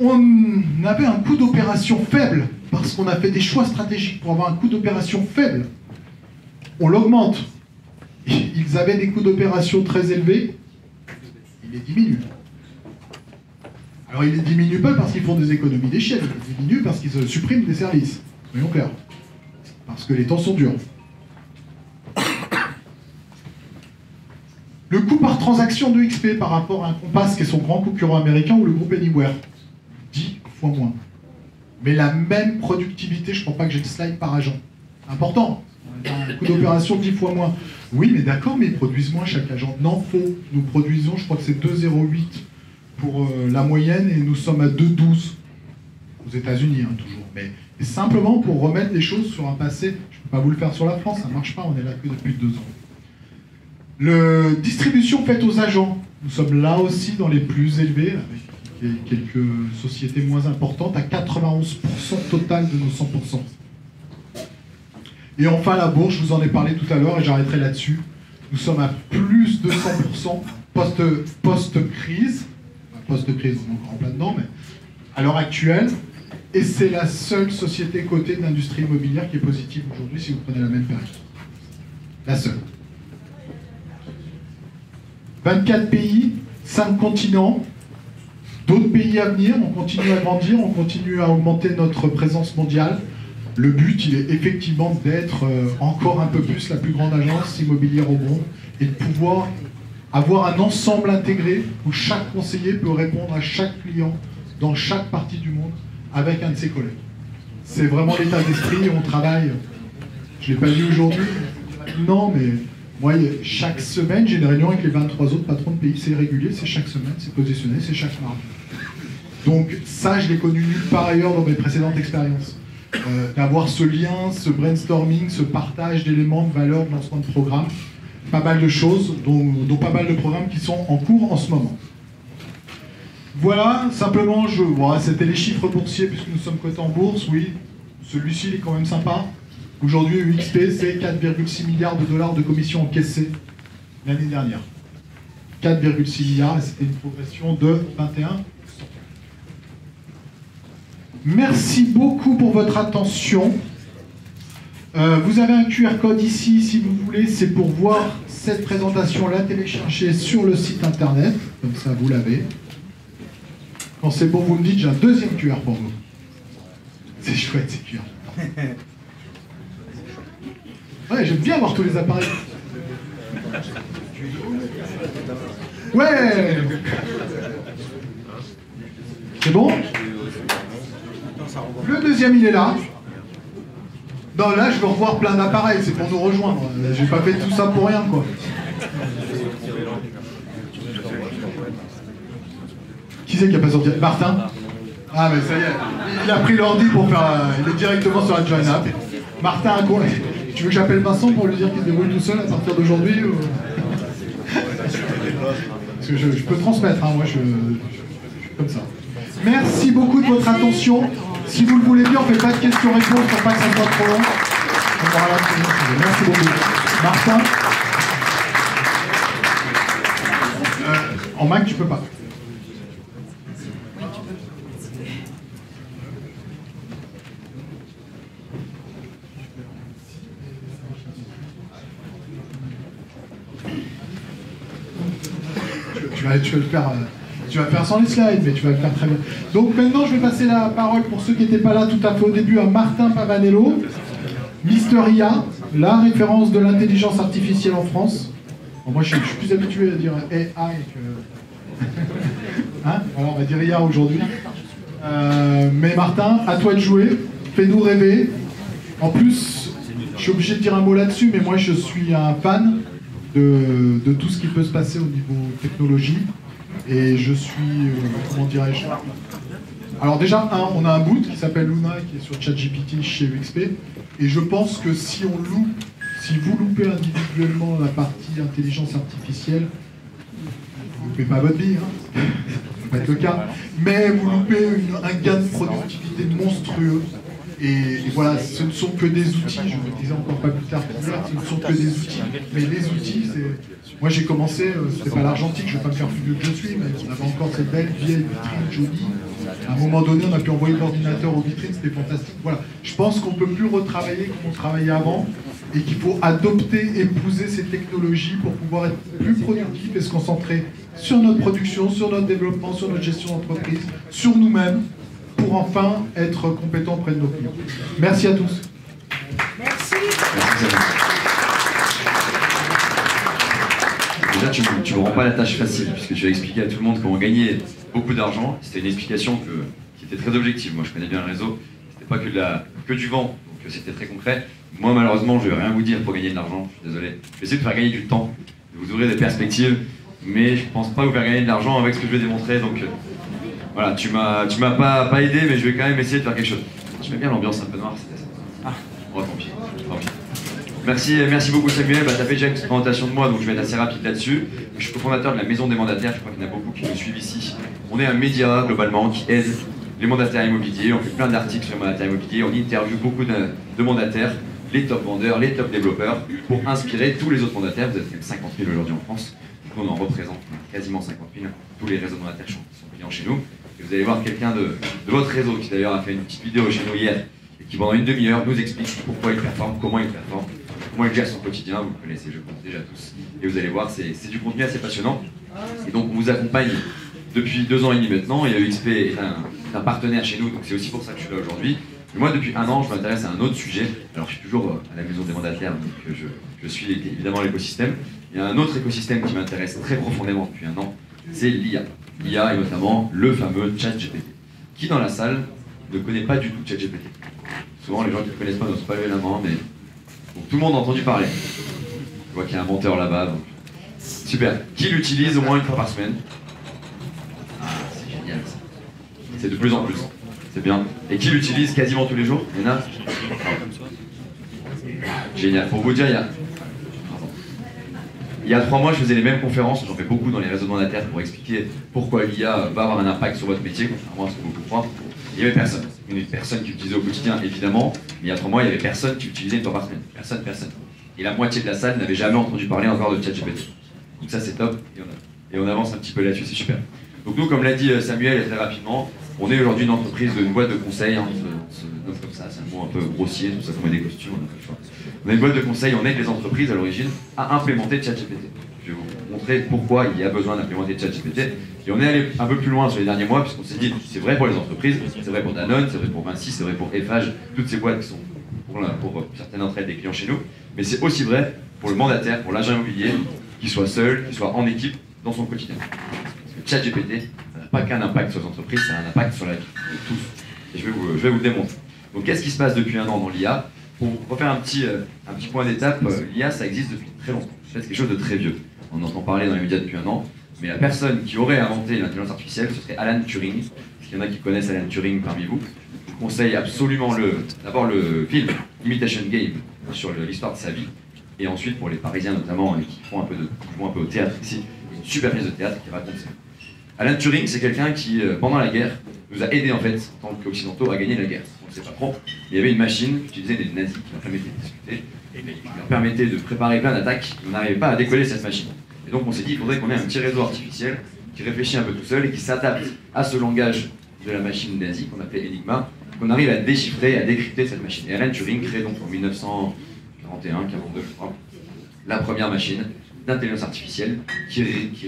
A: On avait un coût d'opération faible, parce qu'on a fait des choix stratégiques pour avoir un coût d'opération faible. On l'augmente. Ils avaient des coûts d'opération très élevés, ils les diminuent. Alors ils les diminuent pas parce qu'ils font des économies d'échelle, ils les diminuent parce qu'ils suppriment des services. Soyons clairs. Parce que les temps sont durs. Le coût par transaction de XP par rapport à un Compass qui est son grand concurrent américain ou le groupe Anywhere, 10 fois moins. Mais la même productivité, je ne crois pas que j'ai le slide par agent. Important. Un coût d'opération 10 fois moins. Oui, mais d'accord, mais ils produisent moins chaque agent. Non, faux. Nous produisons, je crois que c'est 2,08 pour la moyenne et nous sommes à 2,12 aux États-Unis, hein, toujours. Mais simplement pour remettre les choses sur un passé, je ne peux pas vous le faire sur la France, ça ne marche pas, on est là que depuis 2 ans. Le distribution faite aux agents. Nous sommes là aussi dans les plus élevés, avec quelques sociétés moins importantes, à 91% total de nos 100%. Et enfin la bourse, je vous en ai parlé tout à l'heure et j'arrêterai là-dessus. Nous sommes à plus de 100% post-crise. Post-crise, on est encore en plein dedans, mais à l'heure actuelle. Et c'est la seule société cotée de l'industrie immobilière qui est positive aujourd'hui si vous prenez la même période. La seule. 24 pays, 5 continents, d'autres pays à venir, on continue à grandir, on continue à augmenter notre présence mondiale. Le but, il est effectivement d'être encore un peu plus la plus grande agence immobilière au monde et de pouvoir avoir un ensemble intégré où chaque conseiller peut répondre à chaque client dans chaque partie du monde avec un de ses collègues. C'est vraiment l'état d'esprit, on travaille, je ne l'ai pas dit aujourd'hui, non mais moi chaque semaine j'ai une réunion avec les 23 autres patrons de pays, c'est régulier, c'est chaque semaine, c'est positionné, c'est chaque mardi. Donc ça je l'ai connu nulle part ailleurs dans mes précédentes expériences. D'avoir ce lien, ce brainstorming, ce partage d'éléments, de valeurs, de lancement de programmes, pas mal de choses, dont pas mal de programmes qui sont en cours en ce moment. Voilà, simplement, voilà, c'était les chiffres boursiers puisque nous sommes cotés en bourse, oui, celui-ci il est quand même sympa. Aujourd'hui, UXP, c'est 4,6 milliards de dollars de commissions encaissées l'année dernière. 4,6 milliards, et c'était une progression de 21%. Merci beaucoup pour votre attention. Vous avez un QR code ici, si vous voulez, c'est pour voir cette présentation, la télécharger sur le site internet, comme ça vous l'avez. Quand c'est bon, vous me dites, j'ai un deuxième QR pour vous. C'est chouette ces QR. Ouais, j'aime bien avoir tous les appareils. Ouais. C'est bon? Le deuxième, il est là. Non, là, je veux revoir plein d'appareils, c'est pour nous rejoindre. J'ai pas fait tout ça pour rien, quoi. Qui c'est qui a pas sorti? Martin? Ah, mais ça y est, il a pris l'ordi pour faire... il est directement sur la Join App. Martin, tu veux que j'appelle Vincent pour lui dire qu'il se débrouille tout seul à partir d'aujourd'hui ou... Parce que je peux transmettre, hein, moi je suis comme ça. Merci beaucoup de votre attention. Si vous le voulez bien, on ne fait pas de questions-réponses pour pas que ça soit trop long. Merci beaucoup. Martin, en Mac, tu peux pas. Tu vas le faire sans les slides, mais tu vas le faire très bien. Donc maintenant, je vais passer la parole pour ceux qui n'étaient pas là tout à fait au début à Martin Pavanello, Mister IA, la référence de l'intelligence artificielle en France. Bon, moi, je suis plus habitué à dire AI que... hein, alors, on va dire IA aujourd'hui. Mais Martin, à toi de jouer. Fais-nous rêver. En plus, je suis obligé de dire un mot là-dessus, mais moi, je suis un fan de tout ce qui peut se passer au niveau technologie. Et je suis, comment dirais-je... Alors déjà, on a un boot qui s'appelle Luna, qui est sur ChatGPT chez UXP. Et je pense que si vous loupez individuellement la partie intelligence artificielle, vous ne loupez pas votre vie, hein. Ça peut être le cas. Mais vous loupez un gain de productivité monstrueux. Et voilà, ce ne sont que des outils, je vous le disais encore pas plus tard qu'hier, ce ne sont que des outils. Mais les outils, c'est... Moi j'ai commencé, c'était pas l'argentique, je ne vais pas me faire plus vieux que je suis, mais on avait encore cette belle vieille vitrine jolie. À un moment donné, on a pu envoyer l'ordinateur aux vitrines, c'était fantastique. Voilà, je pense qu'on ne peut plus retravailler comme on travaillait avant, et qu'il faut adopter, épouser ces technologies pour pouvoir être plus productif et se concentrer sur notre production, sur notre développement, sur notre gestion d'entreprise, sur nous-mêmes, pour enfin être compétents auprès de nos clients. Merci à tous.
D: Merci.
E: Déjà, tu ne me rends pas la tâche facile, puisque tu as expliqué à tout le monde comment gagner beaucoup d'argent. C'était une explication qui était très objective. Moi, je connais bien le réseau. C'était pas que du vent, donc c'était très concret. Moi, malheureusement, je ne vais rien vous dire pour gagner de l'argent. Je suis désolé. Je vais essayer de faire gagner du temps, de vous ouvrir des perspectives, mais je ne pense pas vous faire gagner de l'argent avec ce que je vais démontrer. Donc, voilà, tu m'as pas aidé, mais je vais quand même essayer de faire quelque chose. J'aimais bien l'ambiance un peu noire, c'était ça. Ah, bon, tant pis. Merci beaucoup Samuel. Tu as fait déjà une petite présentation de moi, donc je vais être assez rapide là-dessus. Je suis cofondateur de la Maison des Mandataires, je crois qu'il y en a beaucoup qui me suivent ici. On est un média globalement qui aide les mandataires immobiliers, on fait plein d'articles sur les mandataires immobiliers, on interviewe beaucoup de mandataires, les top vendeurs, les top développeurs, pour inspirer tous les autres mandataires. Vous êtes quand même 50 000 aujourd'hui en France, nous on en représente quasiment 50 000, tous les réseaux de mandataires sont clients chez nous. Et vous allez voir quelqu'un de votre réseau qui d'ailleurs a fait une petite vidéo chez nous hier, et qui pendant une demi-heure nous explique pourquoi il performe, comment il performe, comment il gère son quotidien, vous le connaissez je pense déjà tous. Et vous allez voir, c'est du contenu assez passionnant. Et donc on vous accompagne depuis 2 ans et demi maintenant, et EXP est un partenaire chez nous, donc c'est aussi pour ça que je suis là aujourd'hui. Moi depuis 1 an, je m'intéresse à un autre sujet. Alors je suis toujours à la Maison des Mandataires, donc je suis évidemment l'écosystème. Il y a un autre écosystème qui m'intéresse très profondément depuis 1 an, c'est l'IA. L'IA et notamment le fameux ChatGPT. Qui dans la salle ne connaît pas du tout ChatGPT? Souvent les gens qui ne connaissent pas n'osent pas lever la main, mais donc, tout le monde a entendu parler. Je vois qu'il y a un menteur là-bas. Donc... Super. Qui l'utilise au moins 1 fois par semaine? Ah, c'est génial ça. C'est de plus en plus. C'est bien. Et qui l'utilise quasiment tous les jours? Il y en a? Génial. Pour vous dire, il y a 3 mois, je faisais les mêmes conférences, j'en fais beaucoup dans les réseaux de mandataires pour expliquer pourquoi l'IA va avoir un impact sur votre métier, contrairement à ce que beaucoup croient. Il n'y avait personne. Il y avait personne qui l'utilisait au quotidien, évidemment, mais il y a 3 mois, il n'y avait personne qui l'utilisait 1 fois par semaine. Personne. Et la moitié de la salle n'avait jamais entendu parler encore de ChatGPT. Donc ça, c'est top, et on avance un petit peu là-dessus, c'est super. Donc nous, comme l'a dit Samuel très rapidement, on est aujourd'hui une entreprise, une boîte de conseil, hein, on se nomme comme ça, c'est un mot un peu grossier, tout ça qu'on met des costumes, on a pas le choix. On est une boîte de conseil, on aide les entreprises à l'origine à implémenter ChatGPT. Je vais vous montrer pourquoi il y a besoin d'implémenter ChatGPT. Et on est allé un peu plus loin sur les derniers mois, puisqu'on s'est dit, c'est vrai pour les entreprises, c'est vrai pour Danone, c'est vrai pour Vinci, c'est vrai pour Eiffage, toutes ces boîtes qui sont pour certaines d'entre elles des clients chez nous, mais c'est aussi vrai pour le mandataire, pour l'agent immobilier, qu'il soit seul, qu'il soit en équipe, dans son quotidien. Parce que ChatGPT, ça n'a pas qu'un impact sur les entreprises, ça a un impact sur la vie de tous. Et je vais vous le démontrer. Donc qu'est-ce qui se passe depuis 1 an dans l'IA? Pour refaire un petit point d'étape, l'IA ça existe depuis très longtemps. C'est quelque chose de très vieux. On entend parler dans les médias depuis 1 an, mais la personne qui aurait inventé l'intelligence artificielle, ce serait Alan Turing. Est-ce qu'il y en a qui connaissent Alan Turing parmi vous? Je vous conseille absolument d'abord le film Imitation Game sur l'histoire de sa vie, et ensuite pour les Parisiens notamment qui vont un peu au théâtre ici, une super pièce de théâtre qui raconte ça. Alan Turing, c'est quelqu'un qui, pendant la guerre, nous a aidé en fait, en tant qu'occidentaux, à gagner la guerre. On ne sait pas trop. Il y avait une machine qu'utilisaient des nazis qui leur permettait de discuter, qui leur permettait de préparer plein d'attaques. On n'arrivait pas à décoller cette machine. Et donc on s'est dit qu'il faudrait qu'on ait un petit réseau artificiel qui réfléchit un peu tout seul et qui s'adapte à ce langage de la machine nazie qu'on appelait Enigma, qu'on arrive à déchiffrer, à décrypter cette machine. Et Alan Turing crée donc en 1941, 42 je crois, la première machine d'intelligence artificielle qui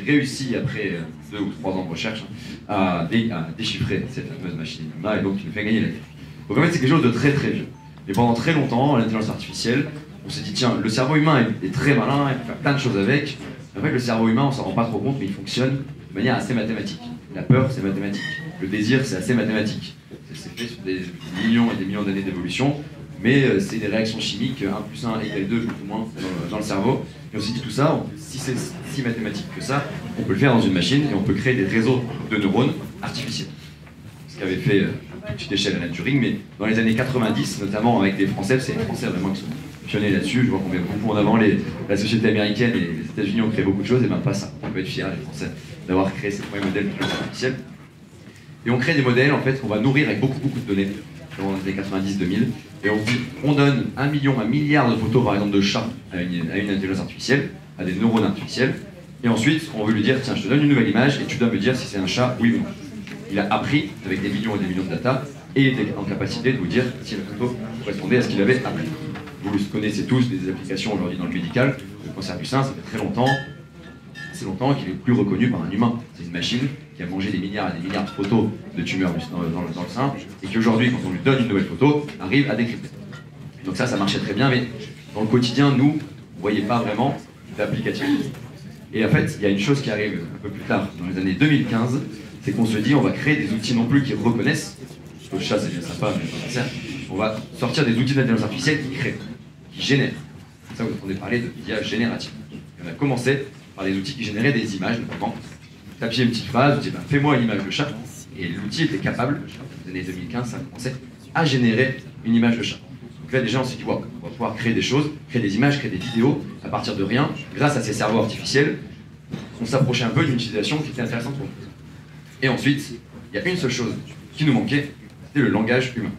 E: réussit après 2 ou 3 ans de recherche à déchiffrer cette fameuse machine Enigma et donc qui nous fait gagner la guerre. Donc en fait c'est quelque chose de très très vieux. Et pendant très longtemps, l'intelligence artificielle, on s'est dit tiens, le cerveau humain est très malin, il peut faire plein de choses avec. En fait le cerveau humain on s'en rend pas trop compte mais il fonctionne de manière assez mathématique. La peur c'est mathématique, le désir c'est assez mathématique. C'est fait sur des millions et des millions d'années d'évolution, mais c'est des réactions chimiques, 1 plus 1 égale 2 plus ou moins dans le cerveau. Et on s'est dit tout ça, si c'est si mathématique que ça, on peut le faire dans une machine et on peut créer des réseaux de neurones artificiels. Ce qu'avait fait à petite échelle Alan Turing, mais dans les années 90, notamment avec des Français, c'est les Français vraiment qui sont pionniers là-dessus, je vois qu'on met beaucoup en avant la société américaine et les États-Unis ont créé beaucoup de choses, et bien pas ça. On peut être fiers, les Français, d'avoir créé ces premiers modèles d'intelligence artificielle. Et on crée des modèles en fait qu'on va nourrir avec beaucoup de données dans les années 90-2000, et on donne 1 million, 1 milliard de photos par exemple de chats à une intelligence artificielle, à des neurones artificiels, et ensuite on veut lui dire tiens je te donne une nouvelle image et tu dois me dire si c'est un chat oui ou non. Il a appris avec des millions et des millions de data et était en capacité de vous dire si la photo correspondait à ce qu'il avait appris. Vous le connaissez tous, des applications aujourd'hui dans le médical, le cancer du sein, ça fait très longtemps, assez longtemps qu'il est plus reconnu par un humain. C'est une machine qui a mangé des milliards et des milliards de photos de tumeurs dans le sein, et qui aujourd'hui, quand on lui donne une nouvelle photo, arrive à décrypter. Donc ça marchait très bien, mais dans le quotidien, nous, on ne voyait pas vraiment d'application. Et en fait, il y a une chose qui arrive un peu plus tard, dans les années 2015, c'est qu'on se dit on va créer des outils non plus qui reconnaissent, le chat c'est bien sympa, mais pas ça, on va sortir des outils d'intelligence artificielle qui créent, qui génèrent. C'est ça, vous entendez parler de l'IA générative. Et on a commencé par des outils qui généraient des images, notamment. Vous tapiez une petite phrase, vous dites fais-moi une image de chat, et l'outil était capable, dans les années 2015, ça commençait à générer une image de chat. Donc là déjà on s'est dit, wow, on va pouvoir créer des choses, créer des images, créer des vidéos à partir de rien, grâce à ces cerveaux artificiels. On s'approchait un peu d'une utilisation qui était intéressante pour nous. Et ensuite, il y a une seule chose qui nous manquait, c'était le langage humain.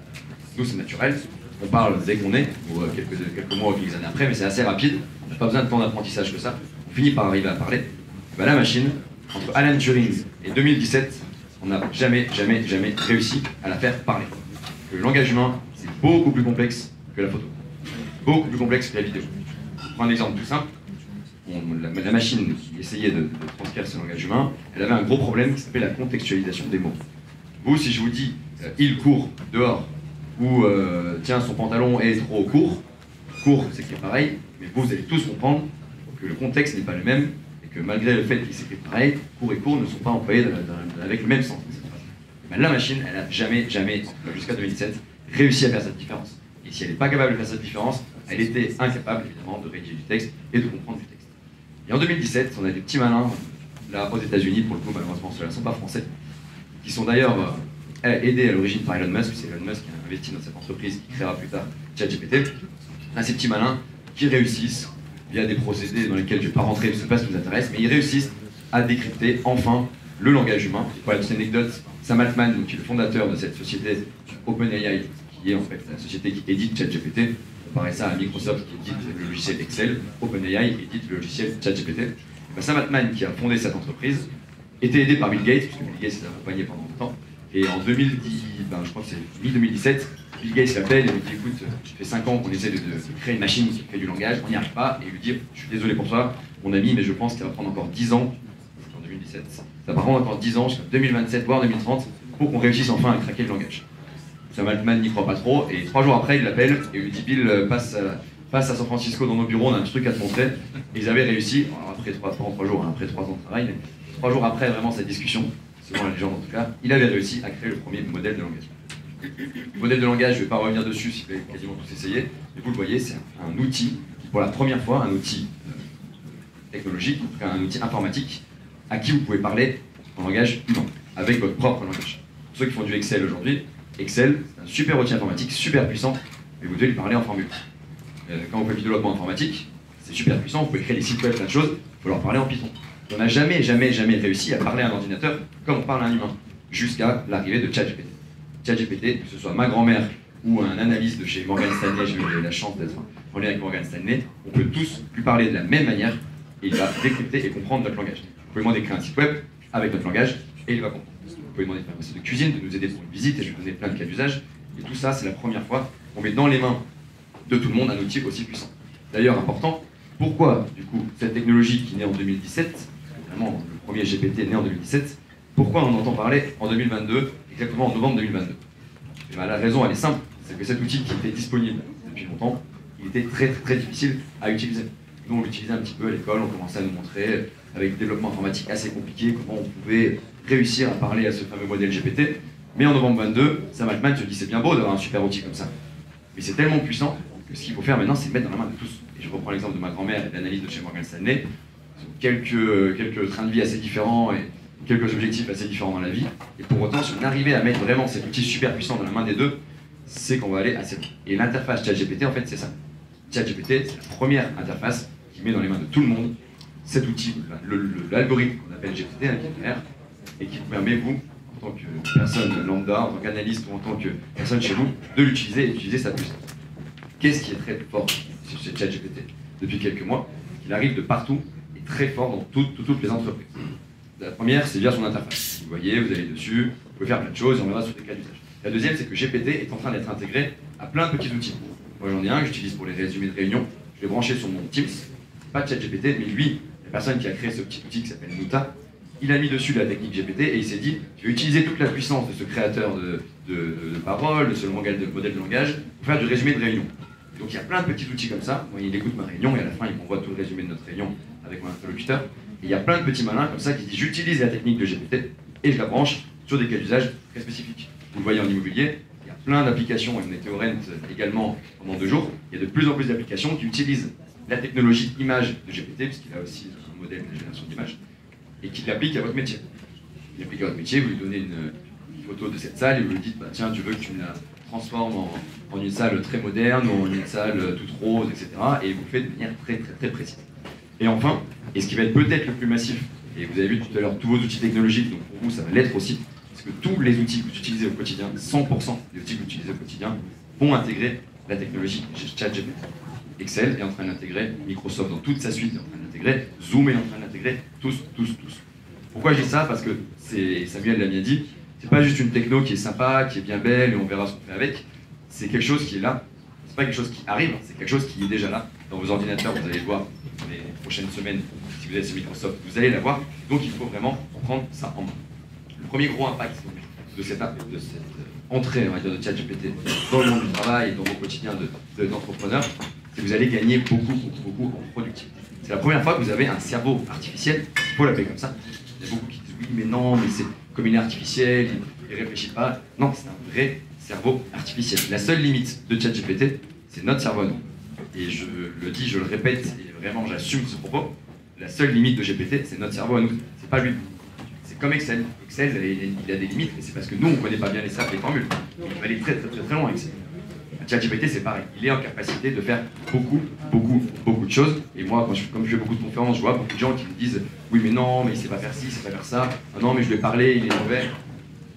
E: Nous c'est naturel, on parle dès qu'on est, ou quelques mois ou quelques années après, mais c'est assez rapide, on n'a pas besoin de temps d'apprentissage que ça, on finit par arriver à parler. Et ben, la machine, entre Alan Turing et 2017, on n'a jamais réussi à la faire parler. Le langage humain, c'est beaucoup plus complexe que la photo. Beaucoup plus complexe que la vidéo. Je prends un exemple tout simple. La machine qui essayait de transcrire ce langage humain, elle avait un gros problème qui s'appelait la contextualisation des mots. Vous, si je vous dis il court dehors, ou tiens, son pantalon est trop court, court s'écrit pareil, mais vous allez tous comprendre que le contexte n'est pas le même, et que malgré le fait qu'il s'écrit pareil, court et court ne sont pas employés avec le même sens. Ben, la machine, elle n'a jamais, jusqu'à 2017, réussi à faire cette différence. Et si elle n'est pas capable de faire cette différence, elle était incapable, évidemment, de rédiger du texte et de comprendre du texte. Et en 2017, on a des petits malins, là, aux États-Unis, pour le coup, malheureusement, ceux-là ne sont pas français, qui sont d'ailleurs aidés à l'origine par Elon Musk. C'est Elon Musk qui a investi dans cette entreprise qui créera plus tard ChatGPT. Là, ces petits malins qui réussissent, via des procédés dans lesquels je ne vais pas rentrer, parce que ce n'est pas ce qui nous intéresse, mais ils réussissent à décrypter enfin le langage humain. Pour la petite anecdote, Sam Altman, qui est le fondateur de cette société OpenAI, qui est en fait la société qui édite ChatGPT, comparez ça à Microsoft qui édite le logiciel Excel, OpenAI édite le logiciel ChatGPT. Sam Altman, qui a fondé cette entreprise, était aidé par Bill Gates, puisque Bill Gates l'a accompagné pendant longtemps. Et en 2010, je crois que c'est mi-2017, Bill Gates l'appelle et lui dit écoute, ça fait 5 ans qu'on essaie de créer une machine qui fait du langage, on n'y arrive pas, et il lui dit je suis désolé pour toi, mon ami, mais je pense qu'il va prendre encore 10 ans, en 2017, ça va prendre encore 10 ans, jusqu'à 2027, voire 2030, pour qu'on réussisse enfin à craquer le langage. Sam Altman n'y croit pas trop, et 3 jours après, il l'appelle et lui dit Bill, passe à San Francisco dans nos bureaux, on a un truc à te montrer. Et ils avaient réussi, alors après 3 jours, hein, après 3 ans de travail, mais 3 jours après vraiment cette discussion, selon la légende en tout cas, il avait réussi à créer le premier modèle de langage. Le modèle de langage, je ne vais pas revenir dessus, si vous avez quasiment tous essayé, mais vous le voyez, c'est un outil qui, pour la première fois, un outil technologique, en tout cas un outil informatique, à qui vous pouvez parler en langage humain, avec votre propre langage. Pour ceux qui font du Excel aujourd'hui, Excel, c'est un super outil informatique, super puissant, mais vous devez lui parler en formule. Quand vous faites du développement informatique, c'est super puissant, vous pouvez créer des sites web, plein de choses, il faut leur parler en Python. On n'a jamais réussi à parler à un ordinateur comme on parle à un humain, jusqu'à l'arrivée de ChatGPT. ChatGPT, que ce soit ma grand-mère ou un analyste de chez Morgan Stanley, j'ai eu la chance d'être en lien avec Morgan Stanley, on peut tous lui parler de la même manière et il va décrypter et comprendre notre langage. Vous pouvez demander de créer un site web avec notre langage et il va comprendre. Vous pouvez demander de faire un site de cuisine, de nous aider pour une visite et je vais vous donner plein de cas d'usage. Et tout ça, c'est la première fois qu'on met dans les mains de tout le monde un outil aussi puissant. D'ailleurs, important, pourquoi, du coup, cette technologie qui naît en 2017, vraiment le premier GPT est né en 2017, pourquoi on en entend parler en 2022, exactement en novembre 2022 et bien, la raison, elle est simple, c'est que cet outil qui était disponible depuis longtemps, il était très difficile à utiliser. Nous, on l'utilisait un petit peu à l'école, on commençait à nous montrer, avec le développement informatique assez compliqué, comment on pouvait réussir à parler à ce fameux modèle GPT. Mais en novembre 22, Sam Altman se dit c'est bien beau d'avoir un super outil comme ça. Mais c'est tellement puissant que ce qu'il faut faire maintenant, c'est le mettre dans la main de tous. Et je reprends l'exemple de ma grand-mère et de l'analyse de chez Morgan Stanley. Quelques trains de vie assez différents et quelques objectifs assez différents dans la vie. Et pour autant, si on arrivait à mettre vraiment cet outil super puissant dans la main des deux, c'est qu'on va aller assez loin. Et l'interface ChatGPT, en fait, c'est ça. ChatGPT, c'est la première interface qui met dans les mains de tout le monde cet outil, l'algorithme qu'on appelle GPT, qui est derrière, et qui vous permet, vous, en tant que personne lambda, en tant qu'analyste ou en tant que personne chez vous, de l'utiliser et d'utiliser sa puissance. Qu'est-ce qui est très fort chez ChatGPT depuis quelques mois? Il arrive de partout et très fort dans toutes les entreprises. La première, c'est via son interface. Vous voyez, vous allez dessus, vous pouvez faire plein de choses et on verra sur des cas d'usage. La deuxième, c'est que GPT est en train d'être intégré à plein de petits outils. Moi, j'en ai un que j'utilise pour les résumés de réunion. Je l'ai branché sur mon Teams. C'est pas ChatGPT, mais lui, la personne qui a créé ce petit outil qui s'appelle Nuta, il a mis dessus la technique GPT et il s'est dit je vais utiliser toute la puissance de ce créateur de paroles, de ce modèle de langage pour faire du résumé de réunion. Donc il y a plein de petits outils comme ça. Moi, il écoute ma réunion et à la fin il m'envoie tout le résumé de notre réunion avec mon interlocuteur. Et il y a plein de petits malins comme ça qui disent j'utilise la technique de GPT et je la branche sur des cas d'usage très spécifiques. Vous le voyez en immobilier, il y a plein d'applications, et on était au Rent également pendant 2 jours, il y a de plus en plus d'applications qui utilisent la technologie image de GPT, puisqu'il a aussi un modèle de génération d'images, et qui l'applique à votre métier. Il l'applique à votre métier, vous lui donnez une photo de cette salle et vous lui dites bah, tiens, tu veux que tu me la transforme en une salle très moderne ou en une salle toute rose, etc. Et vous le faites de manière très très très précise. Et enfin, et ce qui va être peut-être le plus massif, et vous avez vu tout à l'heure tous vos outils technologiques, donc pour vous ça va l'être aussi, parce que tous les outils que vous utilisez au quotidien, 100% des outils que vous utilisez au quotidien, vont intégrer la technologie ChatGPT. Excel est en train d'intégrer, Microsoft dans toute sa suite est en train d'intégrer, Zoom est en train d'intégrer, tous. Pourquoi je dis ça? Parce que Samuel l'a bien dit, c'est pas juste une techno qui est sympa, qui est bien belle et on verra ce qu'on fait avec, c'est quelque chose qui est là, c'est pas quelque chose qui arrive, c'est quelque chose qui est déjà là. Dans vos ordinateurs, vous allez le voir dans les prochaines semaines, si vous êtes sur Microsoft, vous allez la voir, donc il faut vraiment prendre ça en main. Le premier gros impact de cette entrée, on va dire, de ChatGPT dans le monde du travail et dans vos quotidiens d'entrepreneurs, c'est que vous allez gagner beaucoup en productivité. C'est la première fois que vous avez un cerveau artificiel, il faut l'appeler comme ça. Il y a beaucoup qui disent oui, mais non, mais c'est comme il est artificiel, il ne réfléchit pas. Non, c'est un vrai cerveau artificiel. La seule limite de ChatGPT, c'est notre cerveau à nous. Et je le dis, je le répète, et vraiment j'assume ce propos. La seule limite de GPT, c'est notre cerveau à nous, c'est pas lui. C'est comme Excel. Excel, il a des limites, et c'est parce que nous, on ne connaît pas bien les formules. Il va aller très loin, Excel. ChatGPT, c'est pareil. Il est en capacité de faire beaucoup de choses. Et moi, comme je fais beaucoup de conférences, je vois beaucoup de gens qui me disent oui, mais non, mais il sait pas faire ci, il sait pas faire ça. Ah non, mais je lui ai parlé, il est mauvais.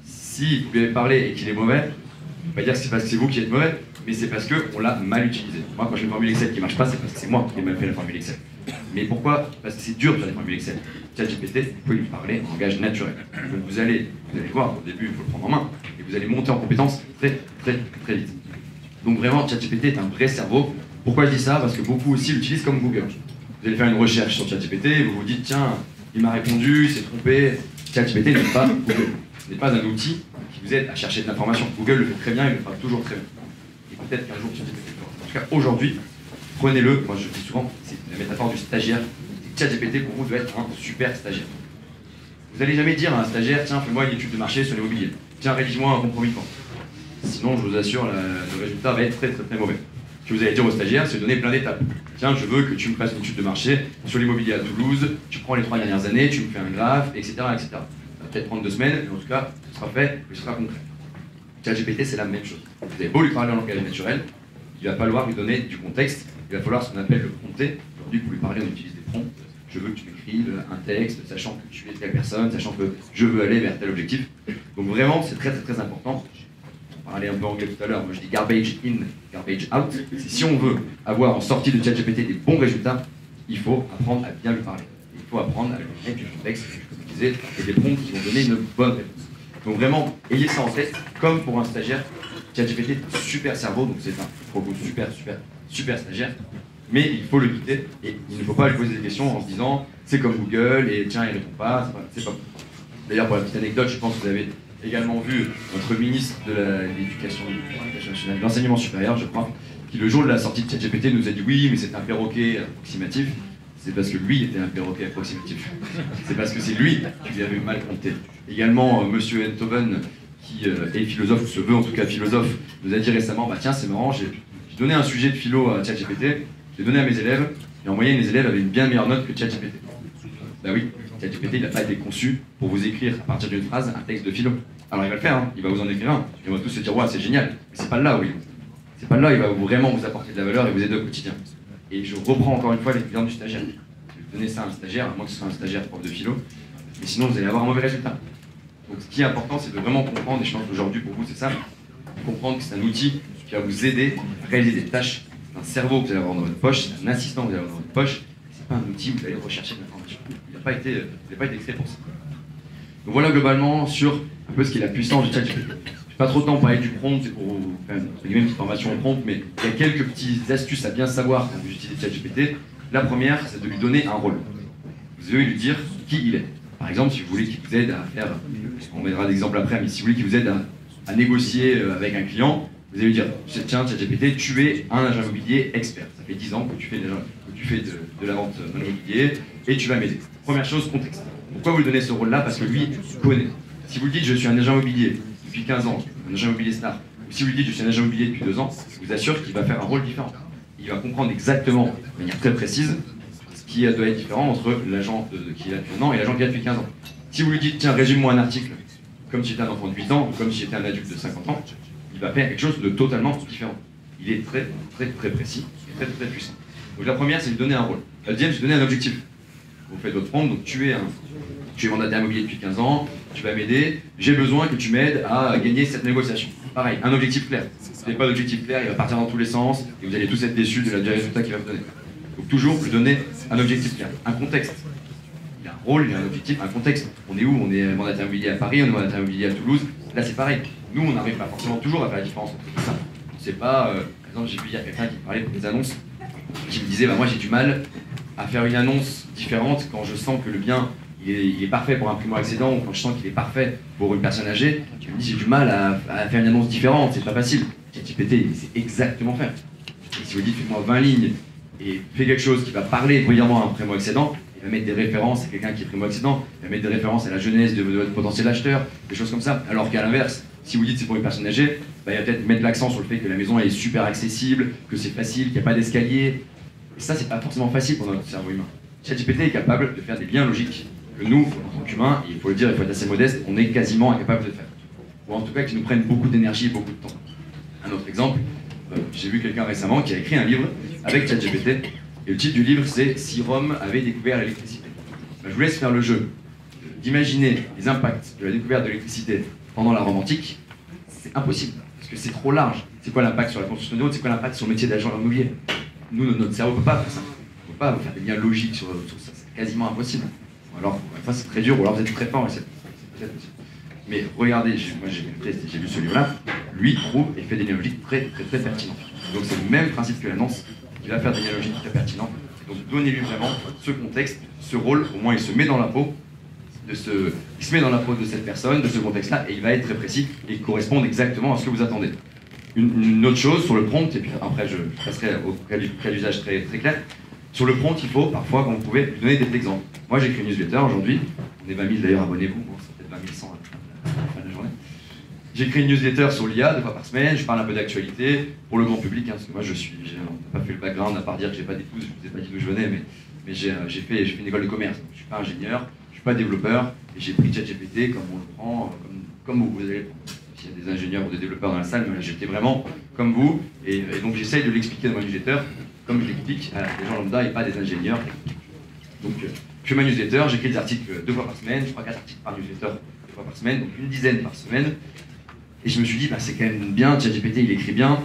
E: Si vous lui avez parlé et qu'il est mauvais, je ne vais pas dire que c'est parce que c'est vous qui êtes mauvais, mais c'est parce qu'on l'a mal utilisé. Moi, quand j'ai une formule Excel qui ne marche pas, c'est parce que c'est moi qui ai mal fait la formule Excel. Mais pourquoi? Parce que c'est dur de faire des formules Excel. ChatGPT, vous pouvez lui parler en langage naturel. Donc vous allez voir, au début, il faut le prendre en main, et vous allez monter en compétence très vite. Donc vraiment, ChatGPT est un vrai cerveau. Pourquoi je dis ça? Parce que beaucoup aussi l'utilisent comme Google. Vous allez faire une recherche sur ChatGPT et vous vous dites, tiens, il m'a répondu, il s'est trompé. ChatGPT n'est pas Google. Ce n'est pas un outil qui vous aide à chercher de l'information. Google le fait très bien, il le fera toujours très bien. Et peut-être qu'un jour, ChatGPT le fera. En tout cas, aujourd'hui, prenez-le. Moi, je dis souvent, c'est la métaphore du stagiaire. ChatGPT, pour vous, doit être un super stagiaire. Vous n'allez jamais dire à un stagiaire, tiens, fais-moi une étude de marché sur l'immobilier. Tiens, rédige-moi un compromis de vente. Sinon, je vous assure, le résultat va être très mauvais. Ce que vous allez dire au stagiaire, c'est donner plein d'étapes. Tiens, je veux que tu me fasses une étude de marché sur l'immobilier à Toulouse, tu prends les 3 dernières années, tu me fais un graphe, etc. Ça va peut-être prendre 2 semaines, mais en tout cas, ce sera fait, et ce sera concret. ChatGPT, c'est la même chose. Vous avez beau lui parler en langage naturel, il va falloir lui donner du contexte, il va falloir ce qu'on appelle le prompter. Aujourd'hui, pour lui parler, on utilise des prompts. Je veux que tu m'écrives un texte, sachant que tu es telle personne, sachant que je veux aller vers tel objectif. Donc vraiment, c'est très important. On parlait un peu anglais tout à l'heure, moi je dis garbage in, garbage out. Si on veut avoir en sortie de ChatGPT des bons résultats, il faut apprendre à bien lui parler. Il faut apprendre à lui mettre du contexte, comme je disais, et des prompts qui vont donner une bonne réponse. Donc vraiment, ayez ça en tête, comme pour un stagiaire, ChatGPT est un super cerveau, donc c'est un super stagiaire, mais il faut le guider, et il ne faut pas lui poser des questions en se disant c'est comme Google, et tiens, il répond pas, c'est pas. D'ailleurs, pour la petite anecdote, je pense que vous avez également vu notre ministre de l'Éducation nationale, de l'enseignement supérieur, je crois, qui le jour de la sortie de ChatGPT nous a dit oui, mais c'est un perroquet approximatif. C'est parce que lui était un perroquet approximatif. C'est parce que c'est lui qui lui avait mal compté. Également, Monsieur Enthoven, qui est philosophe, ou se veut en tout cas philosophe, nous a dit récemment, bah tiens, c'est marrant, j'ai donné un sujet de philo à ChatGPT, j'ai donné à mes élèves, et en moyenne, les élèves avaient une bien meilleure note que ChatGPT. Bah oui, ChatGPT, il n'a pas été conçu pour vous écrire à partir d'une phrase un texte de philo. Alors il va le faire, hein, il va vous en écrire un, et on va tous se dire, ouais, c'est génial, mais c'est pas là où il est. C'est pas là où il va vraiment vous apporter de la valeur et vous aider au quotidien. Et je reprends encore une fois l'exemple du stagiaire. Je vais donner ça à un stagiaire, à moins que ce soit un stagiaire prof de philo, mais sinon vous allez avoir un mauvais résultat. Donc ce qui est important, c'est de vraiment comprendre, et je pense qu'aujourd'hui pour vous c'est ça, comprendre que c'est un outil qui va vous aider à réaliser des tâches. C'est un cerveau que vous allez avoir dans votre poche, c'est un assistant que vous allez avoir dans votre poche, c'est pas un outil où vous allez rechercher de l'information. Il n'a pas été créé pour ça. Donc voilà globalement sur un peu ce qui est la puissance du ChatGPT. Je n'ai pas trop de temps pour parler du prompt, c'est pour vous faire une petite formation au prompt, mais il y a quelques petites astuces à bien savoir quand vous utilisez ChatGPT. La première, c'est de lui donner un rôle. Vous devez lui dire qui il est. Par exemple, si vous voulez qu'il vous aide à faire, on mettra des exemples après, mais si vous voulez qu'il vous aide à négocier avec un client, vous allez lui dire, tiens, ChatGPT, tu es un agent immobilier expert. Ça fait 10 ans que tu fais de la vente dans l'immobilier et tu vas m'aider. Première chose, contexte. Pourquoi vous lui donnez ce rôle-là? Parce que lui connaît. Si vous lui dites, je suis un agent immobilier depuis 15 ans, un agent immobilier star, ou si vous lui dites, je suis un agent immobilier depuis 2 ans, je vous assure qu'il va faire un rôle différent. Il va comprendre exactement, de manière très précise, ce qui doit être différent entre l'agent qui est là depuis 1 an et l'agent qui est là depuis 15 ans. Si vous lui dites, tiens, résume-moi un article, comme si j'étais un enfant de 8 ans, ou comme si j'étais un adulte de 50 ans, il va faire quelque chose de totalement différent. Il est très, très, très précis et très, très puissant. Donc la première, c'est de lui donner un rôle. La deuxième, c'est de donner un objectif. Vous faites votre prompt, donc tu es mandataire immobilier depuis 15 ans, tu vas m'aider, j'ai besoin que tu m'aides à gagner cette négociation. Pareil, un objectif clair. Si vous n'avez pas d'objectif clair, il va partir dans tous les sens et vous allez tous être déçus du résultat qu'il va vous donner. Donc toujours lui donner un objectif clair, un contexte. Il y a un rôle, il y a un objectif, un contexte. On est où? On est mandataire immobilier à Paris, on est mandataire immobilier à Toulouse. Là c'est pareil. Nous on n'arrive pas forcément toujours à faire la différence entre tout ça. On ne sait pas, par exemple j'ai vu il y a quelqu'un qui parlait pour des annonces, qui me disait bah, moi j'ai du mal à faire une annonce différente quand je sens que le bien il est parfait pour un primo-accédant ou quand je sens qu'il est parfait pour une personne âgée. Je me dis j'ai du mal à faire une annonce différente, c'est pas facile. ChatGPT il sait exactement faire. Et si vous dites fais-moi 20 lignes et fais quelque chose qui va parler brillamment à un primo-accédant, il va mettre des références à quelqu'un qui est primo-accédant, il va mettre des références à la jeunesse de votre potentiel acheteur, des choses comme ça. Alors qu'à l'inverse, si vous dites c'est pour une personne âgée, bah, il va peut-être mettre l'accent sur le fait que la maison est super accessible, que c'est facile, qu'il n'y a pas d'escalier. Et ça, c'est pas forcément facile pour notre cerveau humain. ChatGPT est capable de faire des liens logiques que nous, en tant qu'humains, il faut le dire, il faut être assez modeste, on est quasiment incapable de faire. Ou en tout cas qui nous prennent beaucoup d'énergie et beaucoup de temps. Un autre exemple, j'ai vu quelqu'un récemment qui a écrit un livre avec ChatGPT, et le titre du livre c'est « Si Rome avait découvert l'électricité ». Je vous laisse faire le jeu d'imaginer les impacts de la découverte de l'électricité pendant la Rome antique. C'est impossible, parce que c'est trop large. C'est quoi l'impact sur la construction de routes? C'est quoi l'impact sur le métier d'agent immobilier? Nous, notre cerveau ne peut pas faire ça. On ne peut pas faire des liens logiques sur ça, c'est quasiment impossible. Alors, enfin, c'est très dur, ou alors vous êtes très fort, et c'est peut-être possible. Mais regardez, moi j'ai lu ce livre-là, lui trouve et fait des liens logiques très, très, très pertinents. Donc c'est le même principe que l'annonce, il va faire des liens logiques très pertinents. Donc donnez-lui vraiment ce contexte, ce rôle, au moins il se met dans la peau il se met dans la peau de cette personne, de ce contexte-là, et il va être très précis et correspondre exactement à ce que vous attendez. Une autre chose sur le prompt, et puis après je passerai au cas d'usage très, très clair. Sur le prompt, il faut parfois, quand vous pouvez, lui donner des exemples. Moi j'écris une newsletter aujourd'hui, on est 20 000 d'ailleurs, abonnez-vous, bon, c'est peut-être 20 100 à la fin de la journée. J'écris une newsletter sur l'IA 2 fois par semaine, je parle un peu d'actualité pour le grand public, hein, parce que moi on n'a pas fait le background à part dire que j'ai pas d'épouse, je ne vous ai pas dit d'où je venais, mais j'ai fait une école de commerce, donc je suis pas ingénieur, je suis pas développeur, et j'ai pris ChatGPT comme on le prend, comme vous allez le prendre. S'il y a des ingénieurs ou des développeurs dans la salle, mais j'étais vraiment comme vous, et donc j'essaye de l'expliquer dans ma newsletter, comme je l'explique à des gens lambda et pas des ingénieurs. Donc je fais ma newsletter, j'écris des articles 2 fois par semaine, je crois 4 articles par newsletter 2 fois par semaine, donc une dizaine par semaine. Et je me suis dit, bah, c'est quand même bien, ChatGPT il écrit bien,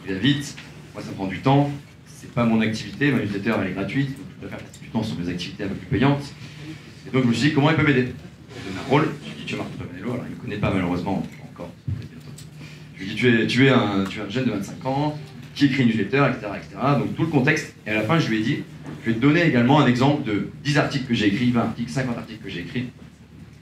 E: il va vite, moi ça me prend du temps, c'est pas mon activité, ma newsletter elle est gratuite, donc je dois faire du temps sur mes activités un peu plus payantes. Et donc je me suis dit, comment il peut m'aider? Je lui donne un rôle, je lui dis, tu es Martin Pavanello, alors il ne me connaît pas malheureusement encore. Je lui dis, tu es un jeune de 25 ans, qui écrit une newsletter, etc., etc. Donc tout le contexte, et à la fin je lui ai dit, je vais te donner également un exemple de 10 articles que j'ai écrits, 20 articles, 50 articles que j'ai écrits,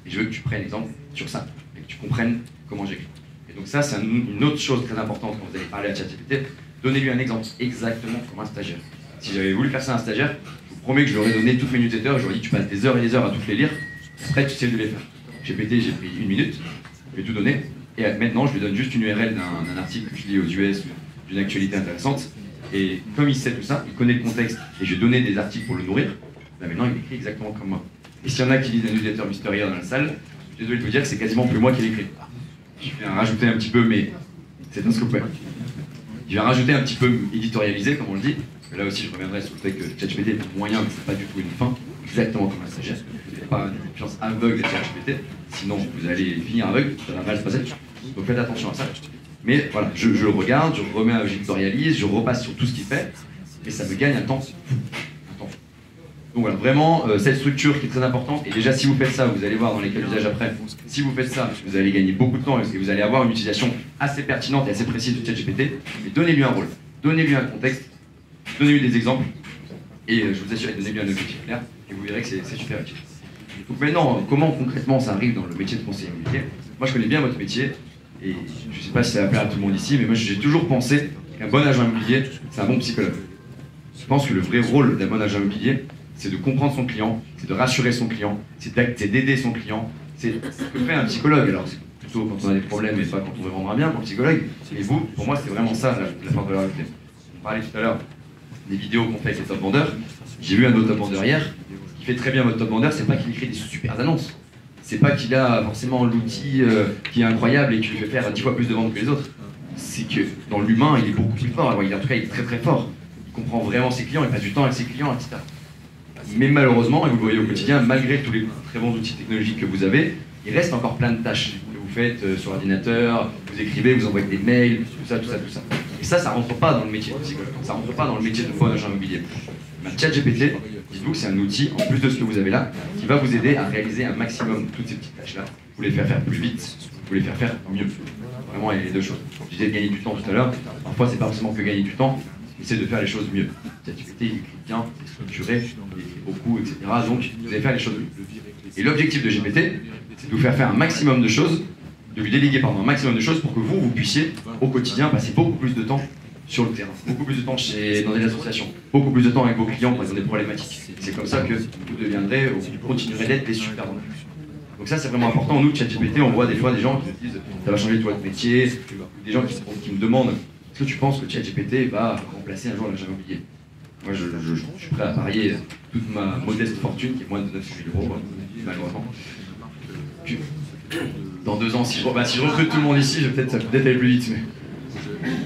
E: et je veux que tu prennes exemple sur ça, et que tu comprennes comment j'écris. Et donc ça, c'est une autre chose très importante quand vous allez parler à ChatGPT, donnez-lui un exemple exactement comme un stagiaire. Si j'avais voulu faire ça à un stagiaire, je vous promets que je lui aurais donné toutes mes newsletters, je lui aurais dit tu passes des heures et des heures à toutes les lire, après tu sais de les faire. GPT, j'ai pris 1 minute, je lui ai tout donné, et maintenant je lui donne juste une URL d'un article que je lis aux US, d'une actualité intéressante, et comme il sait tout ça, il connaît le contexte, et je lui ai donné des articles pour le nourrir, là maintenant il écrit exactement comme moi. Et s'il y en a qui lisent la newsletter Mysteria dans la salle, je suis désolé de vous dire que c'est quasiment plus moi qui l'écris. Je vais en rajouter un petit peu, mais c'est un scoop. Je vais en rajouter un petit peu éditorialisé, comme on le dit. Là aussi, je reviendrai sur le fait que ChatGPT est un moyen, mais c'est pas du tout une fin, exactement comme un stagiaire. Vous n'avez pas une confiance aveugle de ChatGPT, sinon vous allez finir aveugle, ça va mal se passer. Donc faites attention à ça. Mais voilà, je le regarde, je remets, j'éditorialise, je repasse sur tout ce qu'il fait, et ça me gagne un temps fou. Donc voilà, vraiment, cette structure qui est très importante, et déjà si vous faites ça, vous allez voir dans les cas d'usage après, si vous faites ça, vous allez gagner beaucoup de temps et vous allez avoir une utilisation assez pertinente et assez précise de ChatGPT, mais donnez-lui un rôle, donnez-lui un contexte, donnez-lui des exemples, et je vous assure, donnez-lui un objectif clair, et vous verrez que c'est super utile. Donc maintenant, comment concrètement ça arrive dans le métier de conseiller immobilier? Moi je connais bien votre métier, et je ne sais pas si ça va plaire à tout le monde ici, mais moi j'ai toujours pensé qu'un bon agent immobilier, c'est un bon psychologue. Je pense que le vrai rôle d'un bon agent immobilier, c'est de comprendre son client, c'est de rassurer son client, c'est d'aider son client, c'est ce que fait un psychologue. Alors c'est plutôt quand on a des problèmes et pas quand on veut vendre un bien pour le psychologue. Et vous, pour moi, c'est vraiment ça la force de la réalité. On parlait tout à l'heure des vidéos qu'on fait avec les top vendeurs. J'ai vu un autre top vendeur hier. Ce qui fait très bien votre top vendeur, c'est pas qu'il écrit des super annonces. C'est pas qu'il a forcément l'outil qui est incroyable et qui lui fait faire 10 fois plus de ventes que les autres. c'est que dans l'humain, il est beaucoup plus fort. Alors, en tout cas, il est très très fort. Il comprend vraiment ses clients, il passe du temps avec ses clients, etc. Mais malheureusement, et vous le voyez au quotidien, malgré tous les très bons outils technologiques que vous avez, il reste encore plein de tâches que vous faites sur ordinateur, vous écrivez, vous envoyez des mails, tout ça. Et ça rentre pas dans le métier de psychologue, ça rentre pas dans le métier de faux agent immobilier. ChatGPT, dites-vous que c'est un outil, en plus de ce que vous avez là, qui va vous aider à réaliser un maximum de toutes ces petites tâches-là. Vous les faire faire plus vite, vous les faire faire mieux. Vraiment, il y a les deux choses. Je disais de gagner du temps tout à l'heure, parfois c'est pas forcément que gagner du temps, mais c'est de faire les choses mieux. ChatGPT, il écrit bien, c'est structuré, il écrit beaucoup, etc. Donc, vous allez faire les choses mieux. Et l'objectif de GPT, c'est de vous faire un maximum de choses, de lui déléguer un maximum de choses pour que vous puissiez, au quotidien, passer beaucoup plus de temps sur le terrain, beaucoup plus de temps dans des associations, beaucoup plus de temps avec vos clients quand ils ont des problématiques. C'est comme ça que vous deviendrez, ou vous continuerez d'être des super bons. Donc ça, c'est vraiment important. Nous, ChatGPT, on voit des fois des gens qui nous disent « ça va changer toi de métier », des gens qui me demandent « est-ce que tu penses que ChatGPT va remplacer un jour l'agent immobilier ?» Moi, je suis prêt à parier toute ma modeste fortune, qui est moins de 900 000 euros, malheureusement. Dans 2 ans, si je recrute tout le monde ici, ça va peut-être aller plus vite.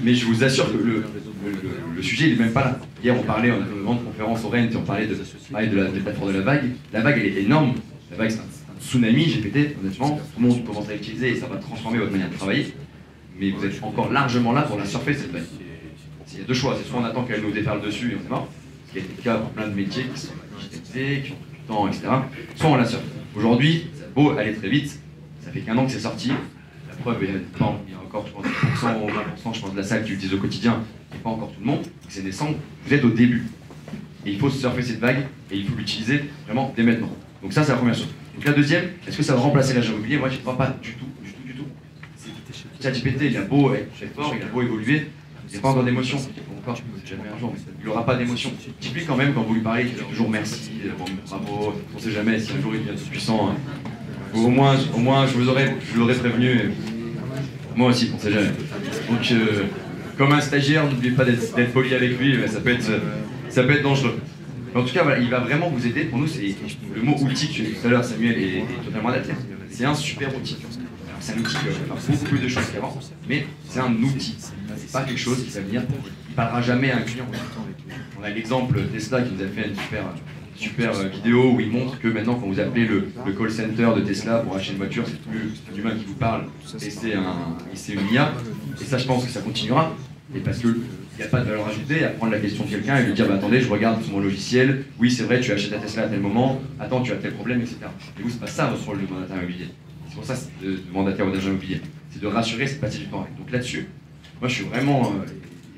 E: Mais je vous assure que le sujet, il n'est même pas là. Hier, on a fait une grande conférence au Rennes, et on parlait de la métaphore de la vague. La vague, elle est énorme. La vague, c'est un tsunami GPT, honnêtement. Tout le monde commence à l'utiliser et ça va transformer votre manière de travailler. Mais vous êtes encore largement là pour la surfer, cette vague. Il y a 2 choix. C'est soit on attend qu'elle nous déferle dessus et on est mort, ce qui a été le cas pour plein de métiers qui sont digitalisés, qui ont pris du temps, etc. Soit on la surfe. Aujourd'hui, ça a beau aller très vite. Ça fait qu'1 an que c'est sorti. La preuve, il y a encore, je pense, 10% ou 20% je pense, de la salle qui l'utilise au quotidien, et pas encore tout le monde. C'est naissant, vous êtes au début. Et il faut surfer cette vague, et il faut l'utiliser vraiment dès maintenant. Donc ça, c'est la première chose. Donc la deuxième, est-ce que ça va remplacer l'agent immobilier? Moi, je ne crois pas du tout. ChatGPT, il a beau être très fort, il a beau évoluer, il n'y a pas encore d'émotion. Encore, jamais un jour, mais il n'aura pas d'émotion. Dites-lui quand même, quand vous lui parlez, il dit toujours merci, bravo, on ne sait jamais si un jour il devient tout puissant. Au moins, je l'aurais prévenu. Moi aussi, on ne sait jamais. Donc, comme un stagiaire, n'oubliez pas d'être poli avec lui, ça peut être dangereux. Mais en tout cas, voilà, il va vraiment vous aider. Pour nous, c'est le mot outil que tu as dit tout à l'heure, Samuel, est totalement adapté. C'est un super outil. Alors, c'est un outil qui va faire beaucoup plus de choses qu'avant, mais c'est un outil. C'est pas quelque chose qui va venir. Il parlera jamais à un client. On a l'exemple Tesla qui nous a fait une super vidéo où il montre que maintenant, quand vous appelez le call center de Tesla pour acheter une voiture, c'est plus un humain qui vous parle, et c'est une IA. Et ça, je pense que ça continuera. Et parce qu'il n'y a pas de valeur ajoutée à prendre la question de quelqu'un et lui dire bah, attendez, je regarde sur mon logiciel, oui, c'est vrai, tu achètes ta Tesla à tel moment, attends, tu as tel problème, etc. Et vous, c'est pas ça votre rôle de mandataire immobilier. C'est pour ça de mandataire ou d'agent immobilier. C'est de rassurer, c'est de passer du temps avec. Donc là-dessus, moi, je suis vraiment.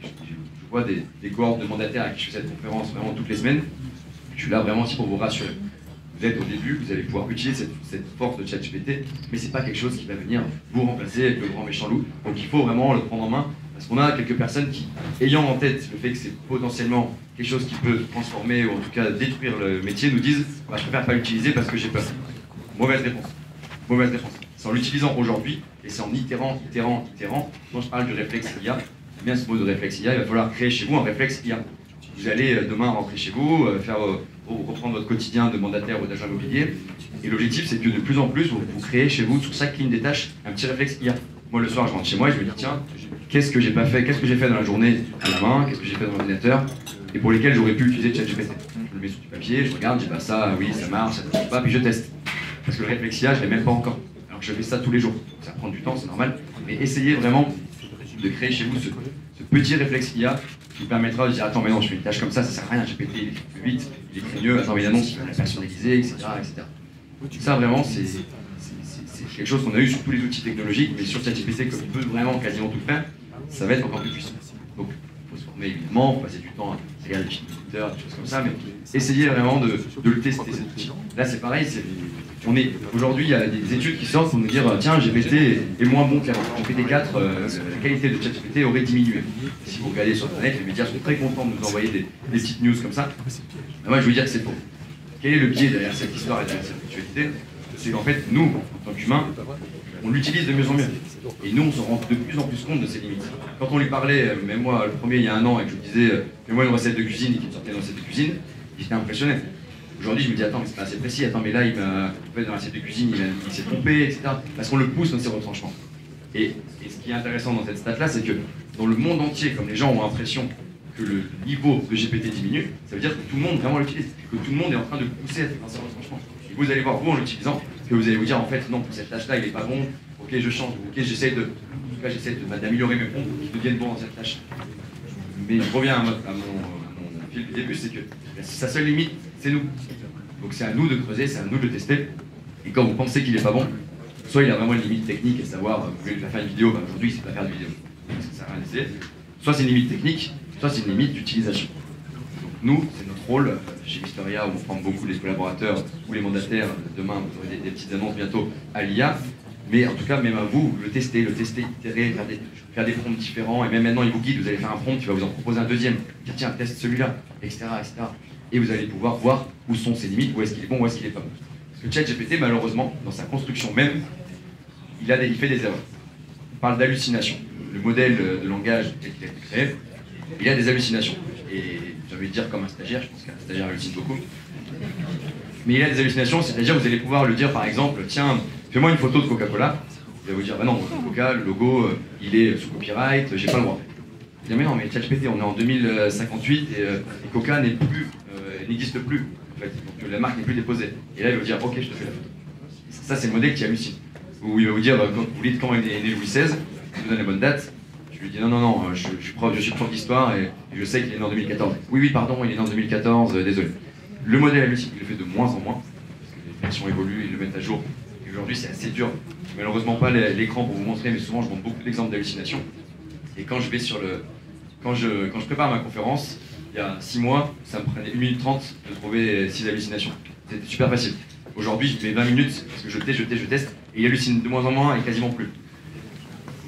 E: Je vois des cohortes de mandataires à qui je fais cette conférence vraiment toutes les semaines. Je suis là vraiment aussi pour vous rassurer. Vous êtes au début, vous allez pouvoir utiliser cette force de ChatGPT, mais c'est pas quelque chose qui va venir vous remplacer avec le grand méchant loup. Donc il faut vraiment le prendre en main, parce qu'on a quelques personnes qui, ayant en tête le fait que c'est potentiellement quelque chose qui peut transformer, ou en tout cas détruire le métier, nous disent bah, je préfère pas l'utiliser parce que j'ai peur. Mauvaise réponse. Mauvaise réponse. C'est en l'utilisant aujourd'hui, et c'est en itérant. Quand je parle du réflexe IA, c'est bien ce mot de réflexe IA, il va falloir créer chez vous un réflexe IA. Vous allez demain rentrer chez vous, reprendre votre quotidien de mandataire ou d'agent immobilier. Et l'objectif, c'est que de plus en plus, vous créez chez vous, sur chaque ligne des tâches, un petit réflexe IA. Moi, le soir, je rentre chez moi et je me dis, tiens, qu'est-ce que j'ai pas fait, qu'est-ce que j'ai fait dans la journée à la main, qu'est-ce que j'ai fait dans l'ordinateur, et pour lesquels j'aurais pu utiliser ChatGPT. Je le mets sur du papier, je regarde, je dis, bah ça, oui, ça marche, ça ne marche pas, puis je teste. Parce que le réflexe IA, je ne l'ai même pas encore. Alors que je fais ça tous les jours. Ça prend du temps, c'est normal. Mais essayez vraiment de créer chez vous ce petit réflexe IA qui permettra de dire attends mais non je fais une tâche comme ça sert à rien, GPT il écrit plus vite, il écrit mieux, attends mais l'annonce il va la personnaliser, etc. Ça vraiment c'est quelque chose qu'on a eu sur tous les outils technologiques, mais sur ChatGPT comme il peut vraiment quasiment tout faire, ça va être encore plus puissant. Donc il faut se former évidemment, il faut passer du temps à regarder les films d'éditeurs, des choses comme ça, mais essayez vraiment de le tester cet outil. Là c'est pareil, aujourd'hui il y a des études qui sortent pour nous dire tiens GPT est moins bon qu'avant. GPT-4, la qualité de ChatGPT aurait diminué. Si vous regardez sur internet, les médias sont très contents de nous envoyer des petites news comme ça. Mais moi je veux dire que c'est faux. Quel est le biais derrière cette histoire et derrière cette actualité? C'est qu'en fait nous, en tant qu'humains, on l'utilise de mieux en mieux. Et nous on se rend de plus en plus compte de ses limites. Quand on lui parlait, même moi le premier il y a 1 an, et que je lui disais fais-moi une recette de cuisine et qu'il me sortait une recette de cuisine, j'étais impressionné. Aujourd'hui, je me dis, attends, mais c'est pas assez précis, attends, mais là, en fait, dans la recette de cuisine, il s'est trompé, etc. Parce qu'on le pousse dans ses retranchements. Et ce qui est intéressant dans cette stat-là, c'est que dans le monde entier, comme les gens ont l'impression que le niveau de GPT diminue, ça veut dire que tout le monde vraiment l'utilise, que tout le monde est en train de pousser à faire un changement. Et vous allez voir, vous, en l'utilisant, que vous allez vous dire, en fait, non, pour cette tâche-là, il n'est pas bon, ok, je change, ok, j'essaie d'améliorer mes prompts pour qu'ils deviennent bons dans cette tâche. Mais je reviens à mon fil du début, c'est que sa seule limite, c'est nous. Donc c'est à nous de creuser, c'est à nous de le tester. Et quand vous pensez qu'il n'est pas bon, soit il a vraiment une limite technique, et savoir, vous voulez faire une vidéo, aujourd'hui il ne sait pas faire de vidéo, parce que ça n'a rien d'essayer. Soit c'est une limite technique, soit c'est une limite d'utilisation. Donc nous, c'est notre rôle, chez Mysteria, où on forme beaucoup les collaborateurs ou les mandataires. Demain, vous aurez des petites annonces bientôt à l'IA. Mais en tout cas, même à vous, le tester, itérer, faire des prompts différents. Et même maintenant, il vous guide, vous allez faire un prompt, il va vous en proposer un deuxième. Dire tiens, teste celui-là, etc., etc. Et vous allez pouvoir voir où sont ses limites, où est-ce qu'il est bon, où est-ce qu'il est pas bon. Parce que ChatGPT, malheureusement, dans sa construction même, il fait des erreurs. On parle d'hallucination. Le modèle de langage tel qu'il a été créé, il a des hallucinations. Et j'ai envie de dire comme un stagiaire, je pense qu'un stagiaire hallucine beaucoup. Mais il a des hallucinations, c'est-à-dire vous allez pouvoir le dire par exemple, tiens, fais-moi une photo de Coca-Cola. Il va vous dire, bah non, Coca, le logo, il est sous copyright, j'ai pas le droit. Il dit, mais non, mais ChatGPT, on est en 2058 et Coca n'existe plus. En fait. Donc la marque n'est plus déposée. Et là, il va vous dire, ok, je te fais la photo. Ça, c'est le modèle qui hallucine. Où il va vous dire, vous voulez quand est né Louis XVI, je vous donne la bonne date. Je lui dis, non, je suis prof d'histoire et je sais qu'il est né en 2014. Oui, pardon, il est né en 2014, désolé. Le modèle hallucine, il le fait de moins en moins, parce que les versions évoluent, ils le mettent à jour. Et aujourd'hui, c'est assez dur. J'ai malheureusement pas l'écran pour vous montrer, mais souvent, je montre beaucoup d'exemples d'hallucination. Et quand je vais quand je prépare ma conférence, il y a 6 mois, ça me prenait 1 minute 30 de trouver 6 hallucinations. C'était super facile. Aujourd'hui, je mets 20 minutes, parce que je teste, et il hallucine de moins en moins et quasiment plus.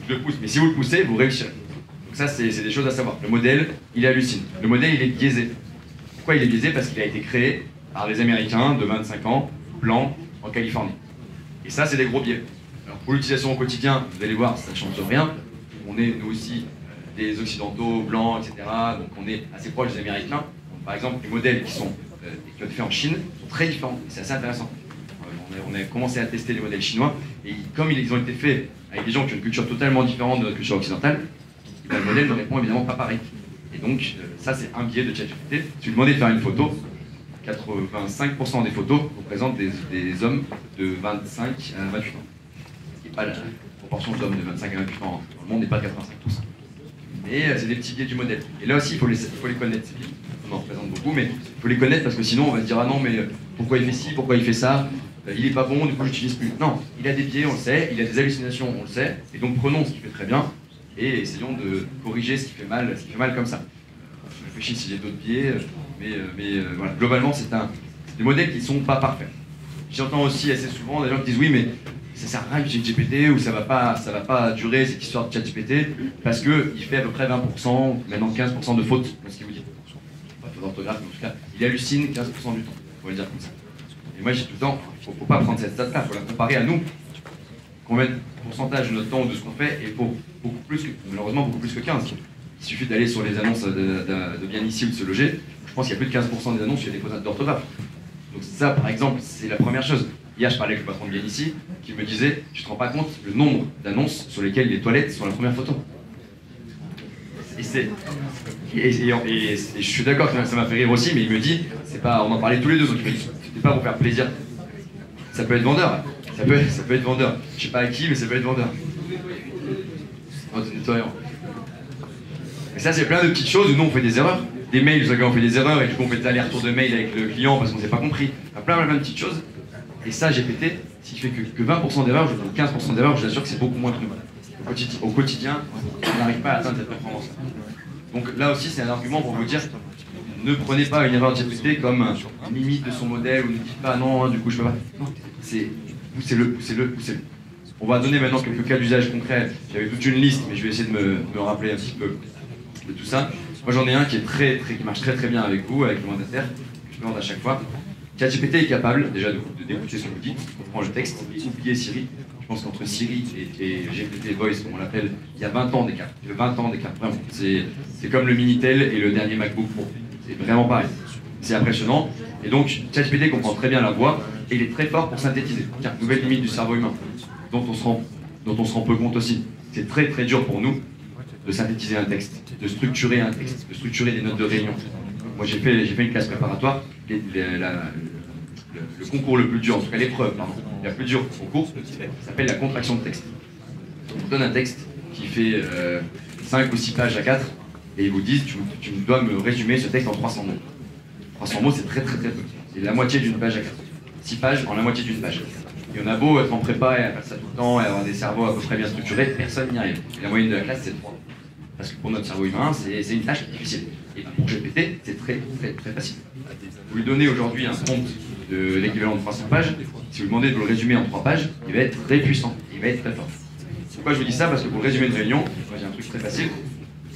E: Je le pousse, mais si vous le poussez, vous réussirez. Donc ça, c'est des choses à savoir. Le modèle, il hallucine. Le modèle, il est biaisé. Pourquoi il est biaisé? Parce qu'il a été créé par des Américains de 25 ans, blancs, en Californie. Et ça, c'est des gros biais. Alors pour l'utilisation au quotidien, vous allez voir, ça ne change rien. On est, nous aussi, des Occidentaux, blancs, etc. Donc on est assez proches des Américains. Donc, par exemple, les modèles qui ont été faits en Chine sont très différents. C'est assez intéressant. On a commencé à tester les modèles chinois, et comme ils ont été faits avec des gens qui ont une culture totalement différente de notre culture occidentale, le modèle ne répond évidemment pas pareil. Et donc, ça, c'est un biais de ChatGPT. Si vous demandez de faire une photo, 85% des photos représentent des hommes de 25 à 28 ans. Ce qui n'est pas la proportion d'hommes de 25 à 28 ans dans le monde n'est pas de 85%. Mais c'est des petits biais du modèle. Et là aussi, il faut les connaître, ces biais. On en représente beaucoup, mais il faut les connaître parce que sinon, on va se dire, ah non, mais pourquoi il fait ci, pourquoi il fait ça, il est pas bon, du coup, j'utilise plus. Non, il a des biais, on le sait, il a des hallucinations, on le sait, et donc prenons ce qui fait très bien et essayons de corriger ce qui fait mal comme ça. Je réfléchis s'il y a d'autres biais, mais voilà. Globalement, c'est des modèles qui ne sont pas parfaits. J'entends aussi assez souvent des gens qui disent, oui, mais ça sert à rien que ChatGPT, ou ça va pas durer cette histoire de ChatGPT, parce qu'il fait à peu près 20%, maintenant 15% de fautes, dans ce qu'il vous dit. Pas de faute d'orthographe, mais en tout cas, il hallucine 15% du temps, on va le dire comme ça. Et moi, j'ai tout le temps, il ne faut pas prendre cette stat-là, il faut la comparer à nous. Combien de pourcentage de notre temps ou de ce qu'on fait, et pour beaucoup plus malheureusement beaucoup plus que 15. Il suffit d'aller sur les annonces de Bien Ici ou de Se Loger, je pense qu'il y a plus de 15% des annonces où il y a des fautes d'orthographe. Donc ça, par exemple, c'est la première chose. Hier, je parlais avec le patron de Bien Ici, qui me disait, tu te rends pas compte le nombre d'annonces sur lesquelles les toilettes sont la première photo. Et je suis d'accord que ça m'a fait rire aussi, mais il me dit, c'est pas, on en parlait tous les deux, donc il me dit, c'était pas pour faire plaisir. Ça peut être vendeur, ça peut être vendeur. Je sais pas à qui, mais ça peut être vendeur. Nettoyant. Et ça, c'est plein de petites choses où nous on fait des erreurs. Des mails, vous savez, on fait des erreurs et du coup on fait des allers-retours de mails avec le client parce qu'on s'est pas compris. Il y a plein de petites choses. Et ça, GPT, s'il fait que 20% d'erreurs, je donne 15% d'erreurs, je vous assure que c'est beaucoup moins que nous. Au quotidien, on n'arrive pas à atteindre cette performance. Donc là aussi, c'est un argument pour vous dire, ne prenez pas une erreur de GPT comme une limite de son modèle, ou ne dites pas non, du coup je peux pas. Non, poussez-le. On va donner maintenant quelques cas d'usage concrets. J'avais toute une liste, mais je vais essayer de me rappeler un petit peu de tout ça. Moi j'en ai un qui marche très bien avec vous, avec le mandataire, que je demande à chaque fois. ChatGPT est capable déjà d'écouter ce que vous dites, il comprend le texte, oubliez Siri. Je pense qu'entre Siri et GPT Voice, comme on l'appelle, il y a 20 ans d'écart. 20 ans d'écart, vraiment. C'est comme le Minitel et le dernier MacBook Pro. C'est vraiment pareil. C'est impressionnant. Et donc, ChatGPT comprend très bien la voix et il est très fort pour synthétiser. Tiens, nouvelle limite du cerveau humain, dont dont on se rend peu compte aussi. C'est très très dur pour nous de synthétiser un texte, de structurer un texte, de structurer des notes de réunion. Moi j'ai fait une classe préparatoire, le concours le plus dur, en tout cas l'épreuve, la plus dure au concours, s'appelle la contraction de texte. On vous donne un texte qui fait 5 ou 6 pages à 4, et ils vous disent tu dois me résumer ce texte en 300 mots. 300 mots c'est très très très peu, c'est la moitié d'une page à 4. 6 pages en la moitié d'une page. Et on a beau être en prépa et faire ça tout le temps et avoir des cerveaux à peu près bien structurés, personne n'y arrive. Et la moyenne de la classe c'est 3. Parce que pour notre cerveau humain, c'est une tâche difficile. Et pour GPT, c'est très très très facile. Vous lui donnez aujourd'hui un prompt de l'équivalent de 300 pages, si vous lui demandez de le résumer en 3 pages, il va être très puissant, il va être très fort. Pourquoi je vous dis ça? Parce que pour résumer une réunion, moi j'ai un truc très facile,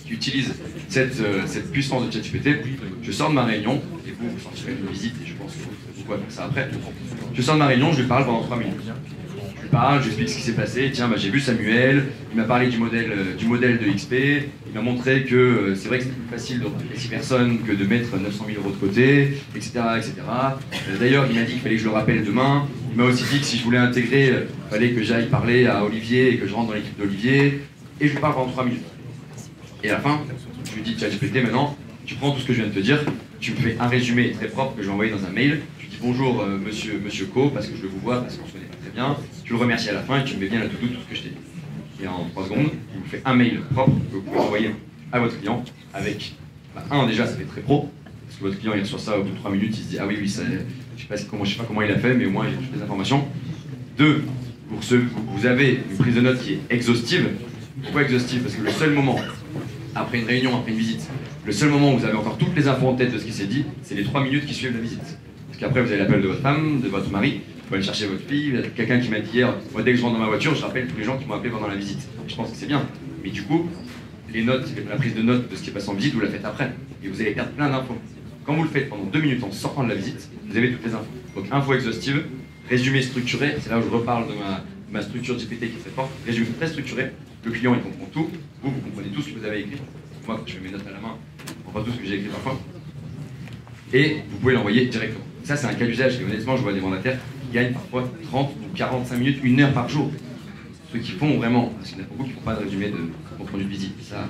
E: qui utilise cette puissance de ChatGPT. Je sors de ma réunion, et vous sortirez une visite, et je pense que vous pouvez faire ça après. Je sors de ma réunion, je lui parle pendant 3 minutes. Je lui parle, je lui explique ce qui s'est passé. Tiens, j'ai vu Samuel, il m'a parlé du modèle de XP, il m'a montré que c'est vrai que c'est plus facile de recruter 6 personnes que de mettre 900 000 € de côté, etc. etc. D'ailleurs, il m'a dit qu'il fallait que je le rappelle demain. Il m'a aussi dit que si je voulais intégrer, il fallait que j'aille parler à Olivier et que je rentre dans l'équipe d'Olivier. Et je lui parle pendant 3 minutes. Et à la fin, je lui dis, ChatGPT, maintenant, tu prends tout ce que je viens de te dire, tu me fais un résumé très propre que je vais envoyer dans un mail. Tu dis bonjour monsieur Co, parce que je vous vois, parce qu'on se connaît pas très bien. Tu le remercies à la fin et tu me mets bien là tout ce que je t'ai dit. Et en 3 secondes, il vous fait un mail propre que vous pouvez envoyer à votre client avec, déjà, ça fait très pro, parce que votre client il reçoit ça au bout de 3 minutes, il se dit, ah oui, ça, je sais pas comment il a fait, mais au moins il a toutes les informations. 2, vous avez une prise de notes qui est exhaustive. Pourquoi exhaustive? Parce que le seul moment, après une réunion, après une visite, le seul moment où vous avez encore toutes les infos en tête de ce qui s'est dit, c'est les 3 minutes qui suivent la visite. Parce qu'après, vous avez l'appel de votre femme, de votre mari, vous pouvez aller chercher votre fille, quelqu'un qui m'a dit hier, moi dès que je rentre dans ma voiture, je rappelle tous les gens qui m'ont appelé pendant la visite. Je pense que c'est bien. Mais du coup, les notes, la prise de notes de ce qui est passé en visite, vous la faites après. Et vous allez perdre plein d'infos. Quand vous le faites pendant 2 minutes en sortant de la visite, vous avez toutes les infos. Donc info exhaustive, résumé structuré, c'est là où je reparle de ma structure GPT qui est très forte. Résumé très structuré, le client il comprend tout, vous comprenez tout ce que vous avez écrit. Moi, quand je fais mes notes à la main, je comprends pas tout ce que j'ai écrit parfois. Et vous pouvez l'envoyer directement. Ça, c'est un cas d'usage. Et honnêtement, je vois des mandataires qui gagnent parfois 30 ou 45 minutes, 1 heure par jour. Ceux qui font vraiment, parce qu'il y en a beaucoup qui ne font pas de résumé de compte rendu de visite. Ça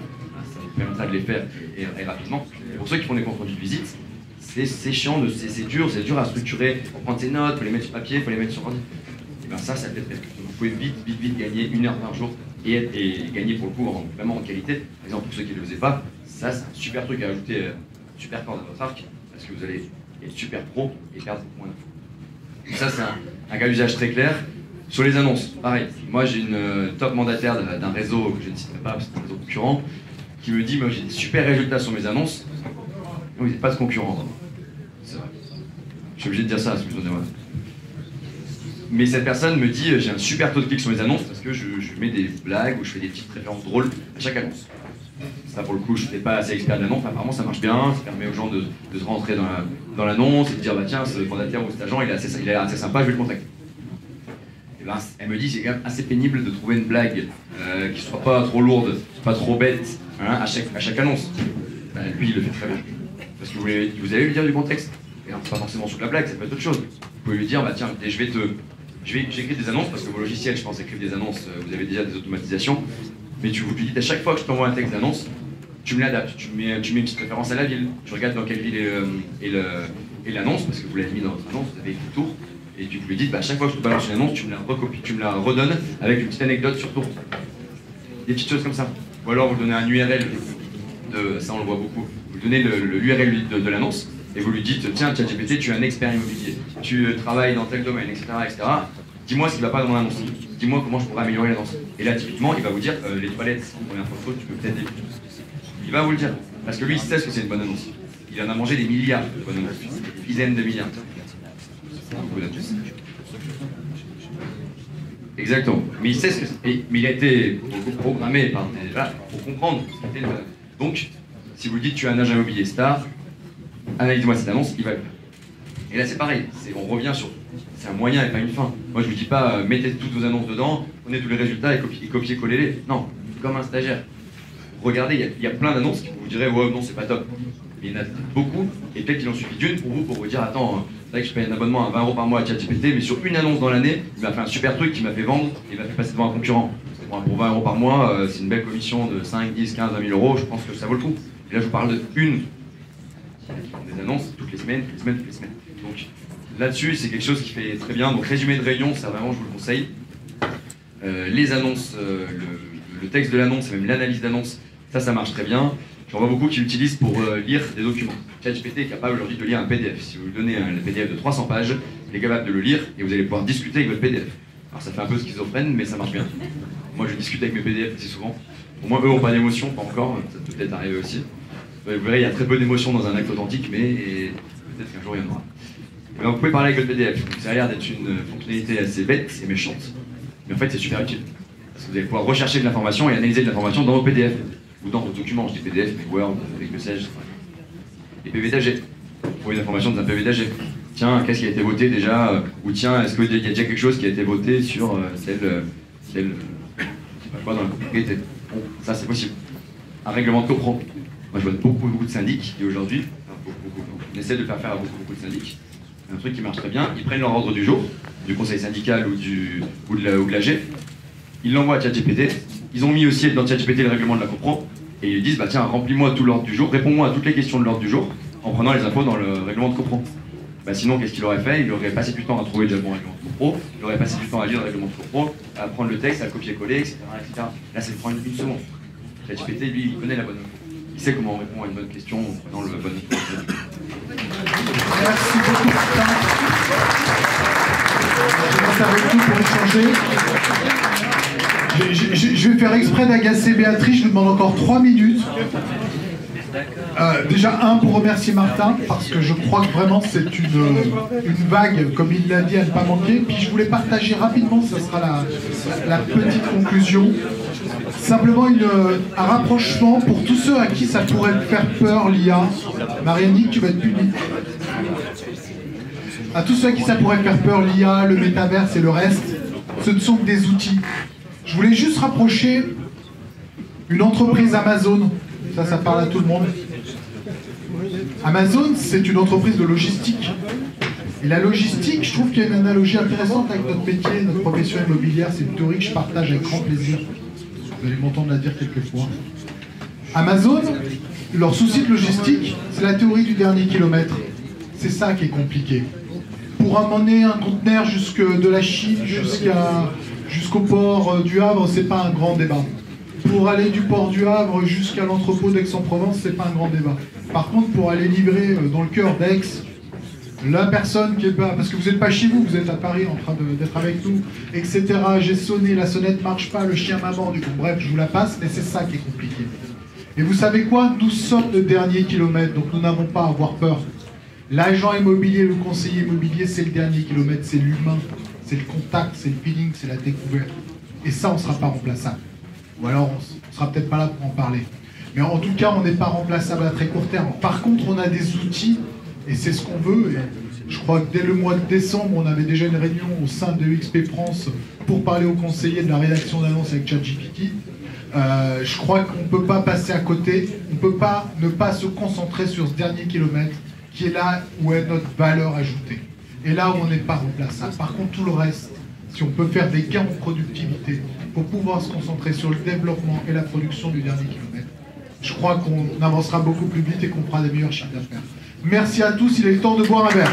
E: vous permettra de les faire et rapidement. Et pour ceux qui font des comptes rendus de visite, c'est chiant, c'est dur à structurer. Pour prendre ses notes, il faut les mettre sur papier, il faut les mettre sur ordi. Et bien ça peut être fait. Vous pouvez vite gagner 1 heure par jour et gagner pour le coup vraiment en qualité. Par exemple, pour ceux qui ne le faisaient pas, ça c'est un super truc à ajouter, super corde à votre arc, parce que vous allez être super pro et perdre moins d'infos. Ça c'est un cas d'usage très clair. Sur les annonces, pareil. Moi j'ai une top mandataire d'un réseau que je ne citerai pas parce que c'est un réseau concurrent, qui me dit moi j'ai des super résultats sur mes annonces. Non, vous n'êtes pas de concurrent. C'est vrai. Je suis obligé de dire ça, excusez-moi. Mais cette personne me dit j'ai un super taux de clic sur mes annonces parce que je mets des blagues ou je fais des petites références drôles à chaque annonce. Ça pour le coup je n'étais pas assez expert de l'annonce, apparemment ça marche bien, ça permet aux gens de se rentrer dans l'annonce et de dire bah tiens ce mandataire ou cet agent il est assez sympa, je vais le contacter. Et ben, elle me dit c'est quand même assez pénible de trouver une blague qui soit pas trop lourde, pas trop bête à chaque annonce. Ben, lui il le fait très bien. Parce que vous allez lui dire du contexte. Et alors, c'est pas forcément sous la blague, ça peut être autre chose. Vous pouvez lui dire bah tiens j'écris des annonces parce que vos logiciels, je pense, écrivent des annonces, vous avez déjà des automatisations, mais vous lui dites à chaque fois que je t'envoie un texte d'annonce, tu me l'adaptes, tu mets une petite référence à la ville, tu regardes dans quelle ville est l'annonce, parce que vous l'avez mis dans votre annonce, vous avez écrit Tours, et vous lui dites, bah, à chaque fois que je te balance une annonce, tu me la recopies, tu me la redonnes avec une petite anecdote sur Tours. Des petites choses comme ça. Ou alors vous donnez un URL, ça on le voit beaucoup, vous donnez l'URL de l'annonce, et vous lui dites, tiens, ChatGPT, tu es un expert immobilier, tu travailles dans tel domaine, etc. Dis-moi ce qui ne va pas dans mon annonce. Dis-moi comment je pourrais améliorer l'annonce. Et là, typiquement, il va vous dire, les toilettes, en première photo, tu peux peut-être des... Il va vous le dire. Parce que lui, il sait ce que c'est une bonne annonce. Il en a mangé des milliards de bonnes annonces. Des dizaines de milliards. Exactement. Mais il sait ce que c'est. Mais il a été programmé par pour comprendre ce qu'était une bonne annonce. Donc, si vous lui dites, tu es un agent immobilier star, analyse-moi cette annonce, il va le faire. Et là c'est pareil, on revient sur... C'est un moyen et pas une fin. Moi je vous dis pas, mettez toutes vos annonces dedans, prenez tous les résultats et copiez-collez-les. Non, comme un stagiaire. Regardez, il y a plein d'annonces qui vous diraient, ouais non c'est pas top. Mais il y en a beaucoup, et peut-être qu'il en suffit d'une pour vous dire, attends, c'est vrai que je paye un abonnement à 20 € par mois à ChatGPT, mais sur une annonce dans l'année, il m'a fait un super truc qui m'a fait vendre et il m'a fait passer devant un concurrent. Pour 20 € par mois, c'est une belle commission de 5, 10, 15, 20 000 €, je pense que ça vaut le coup. Et là, je vous parle d'une qui font des annonces toutes les semaines. Donc là-dessus, c'est quelque chose qui fait très bien. Donc résumé de réunion, ça vraiment, je vous le conseille. Les annonces, le texte de l'annonce et même l'analyse d'annonce, ça marche très bien. J'en vois beaucoup qui l'utilisent pour lire des documents. ChatGPT est capable aujourd'hui de lire un PDF. Si vous lui donnez un PDF de 300 pages, il est capable de le lire et vous allez pouvoir discuter avec votre PDF. Alors ça fait un peu schizophrène, mais ça marche bien. Moi, je discute avec mes PDF assez souvent. Pour moi, eux n'ont pas d'émotion, pas encore. Ça peut peut-être arriver aussi. Vous verrez, il y a très peu d'émotion dans un acte authentique, mais peut-être qu'un jour il y en aura. Alors, vous pouvez parler avec votre PDF. Donc, ça a l'air d'être une fonctionnalité assez bête et méchante. Mais en fait, c'est super utile. Parce que vous allez pouvoir rechercher de l'information et analyser de l'information dans vos PDF. Ou dans vos documents. Je dis PDF, mais Word, avec que sais-je. Les PV d'AG. Vous trouvez une information dans un PV d'AG. Tiens, qu'est-ce qui a été voté déjà? Ou tiens, est-ce qu'il y a déjà quelque chose qui a été voté sur je sais pas quoi, dans la propriété? Bon, ça c'est possible. Un règlement de copro. Moi je vois beaucoup de syndics qui aujourd'hui, on essaie de faire faire à beaucoup de syndics. Un truc qui marche très bien, ils prennent leur ordre du jour, du conseil syndical ou de l'AG, ils l'envoient à ChatGPT, ils ont mis aussi dans ChatGPT le règlement de la copro, et ils lui disent, bah tiens, remplis-moi tout l'ordre du jour, réponds-moi à toutes les questions de l'ordre du jour, en prenant les infos dans le règlement de copro. Bah sinon, qu'est-ce qu'il aurait fait? Il aurait passé du temps à trouver déjà le bon règlement de copro, il aurait passé du temps à lire le règlement de copro, à prendre le texte, à le copier-coller, etc. Là, ça lui prend une seconde. ChatGPT, lui, il connaît la bonne info. Il sait comment on répond à une bonne question en prenant le bon info.
A: Merci beaucoup, Martin. Je passe avec vous pour échanger. Je vais faire exprès d'agacer Béatrice, je lui demande encore 3 minutes. Déjà, pour remercier Martin, parce que je crois que vraiment c'est une vague, comme il l'a dit, à ne pas manquer. Puis je voulais partager rapidement, ça sera la petite conclusion. Simplement un rapprochement pour tous ceux à qui ça pourrait faire peur, l'IA. Marianne, tu vas être punie. À tous ceux à qui ça pourrait faire peur, l'IA, le métaverse et le reste, ce ne sont que des outils. Je voulais juste rapprocher une entreprise Amazon. Ça parle à tout le monde. Amazon, c'est une entreprise de logistique. Et la logistique, je trouve qu'il y a une analogie intéressante avec notre métier, notre profession immobilière. C'est une théorie que je partage avec grand plaisir. Vous allez m'entendre la dire quelques fois. Amazon, leur souci de logistique, c'est la théorie du dernier kilomètre. C'est ça qui est compliqué. Pour amener un conteneur de la Chine jusqu'au port du Havre, c'est pas un grand débat. Pour aller du port du Havre jusqu'à l'entrepôt d'Aix-en-Provence, c'est pas un grand débat. Par contre, pour aller livrer dans le cœur d'Aix, la personne qui est pas... Parce que vous n'êtes pas chez vous, vous êtes à Paris en train d'être avec nous, etc. J'ai sonné, la sonnette marche pas, le chien m'a mordu. Bref, je vous la passe, mais c'est ça qui est compliqué. Et vous savez quoi? Nous sommes le dernier kilomètre, donc nous n'avons pas à avoir peur. L'agent immobilier, le conseiller immobilier, c'est le dernier kilomètre, c'est l'humain, c'est le contact, c'est le feeling, c'est la découverte. Et ça, on ne sera pas remplaçable. Ou alors, on ne sera peut-être pas là pour en parler. Mais en tout cas, on n'est pas remplaçable à très court terme. Par contre, on a des outils, et c'est ce qu'on veut. Et je crois que dès le mois de décembre, on avait déjà une réunion au sein de XP France pour parler aux conseillers de la rédaction d'annonces avec ChatGPT. Je crois qu'on ne peut pas passer à côté, on ne peut pas ne pas se concentrer sur ce dernier kilomètre, qui est là où est notre valeur ajoutée. Et là où on n'est pas remplaçable. Par contre, tout le reste, si on peut faire des gains en productivité pour pouvoir se concentrer sur le développement et la production du dernier kilomètre, je crois qu'on avancera beaucoup plus vite et qu'on fera des meilleurs chiffres d'affaires. Merci à tous, il est temps de boire un verre.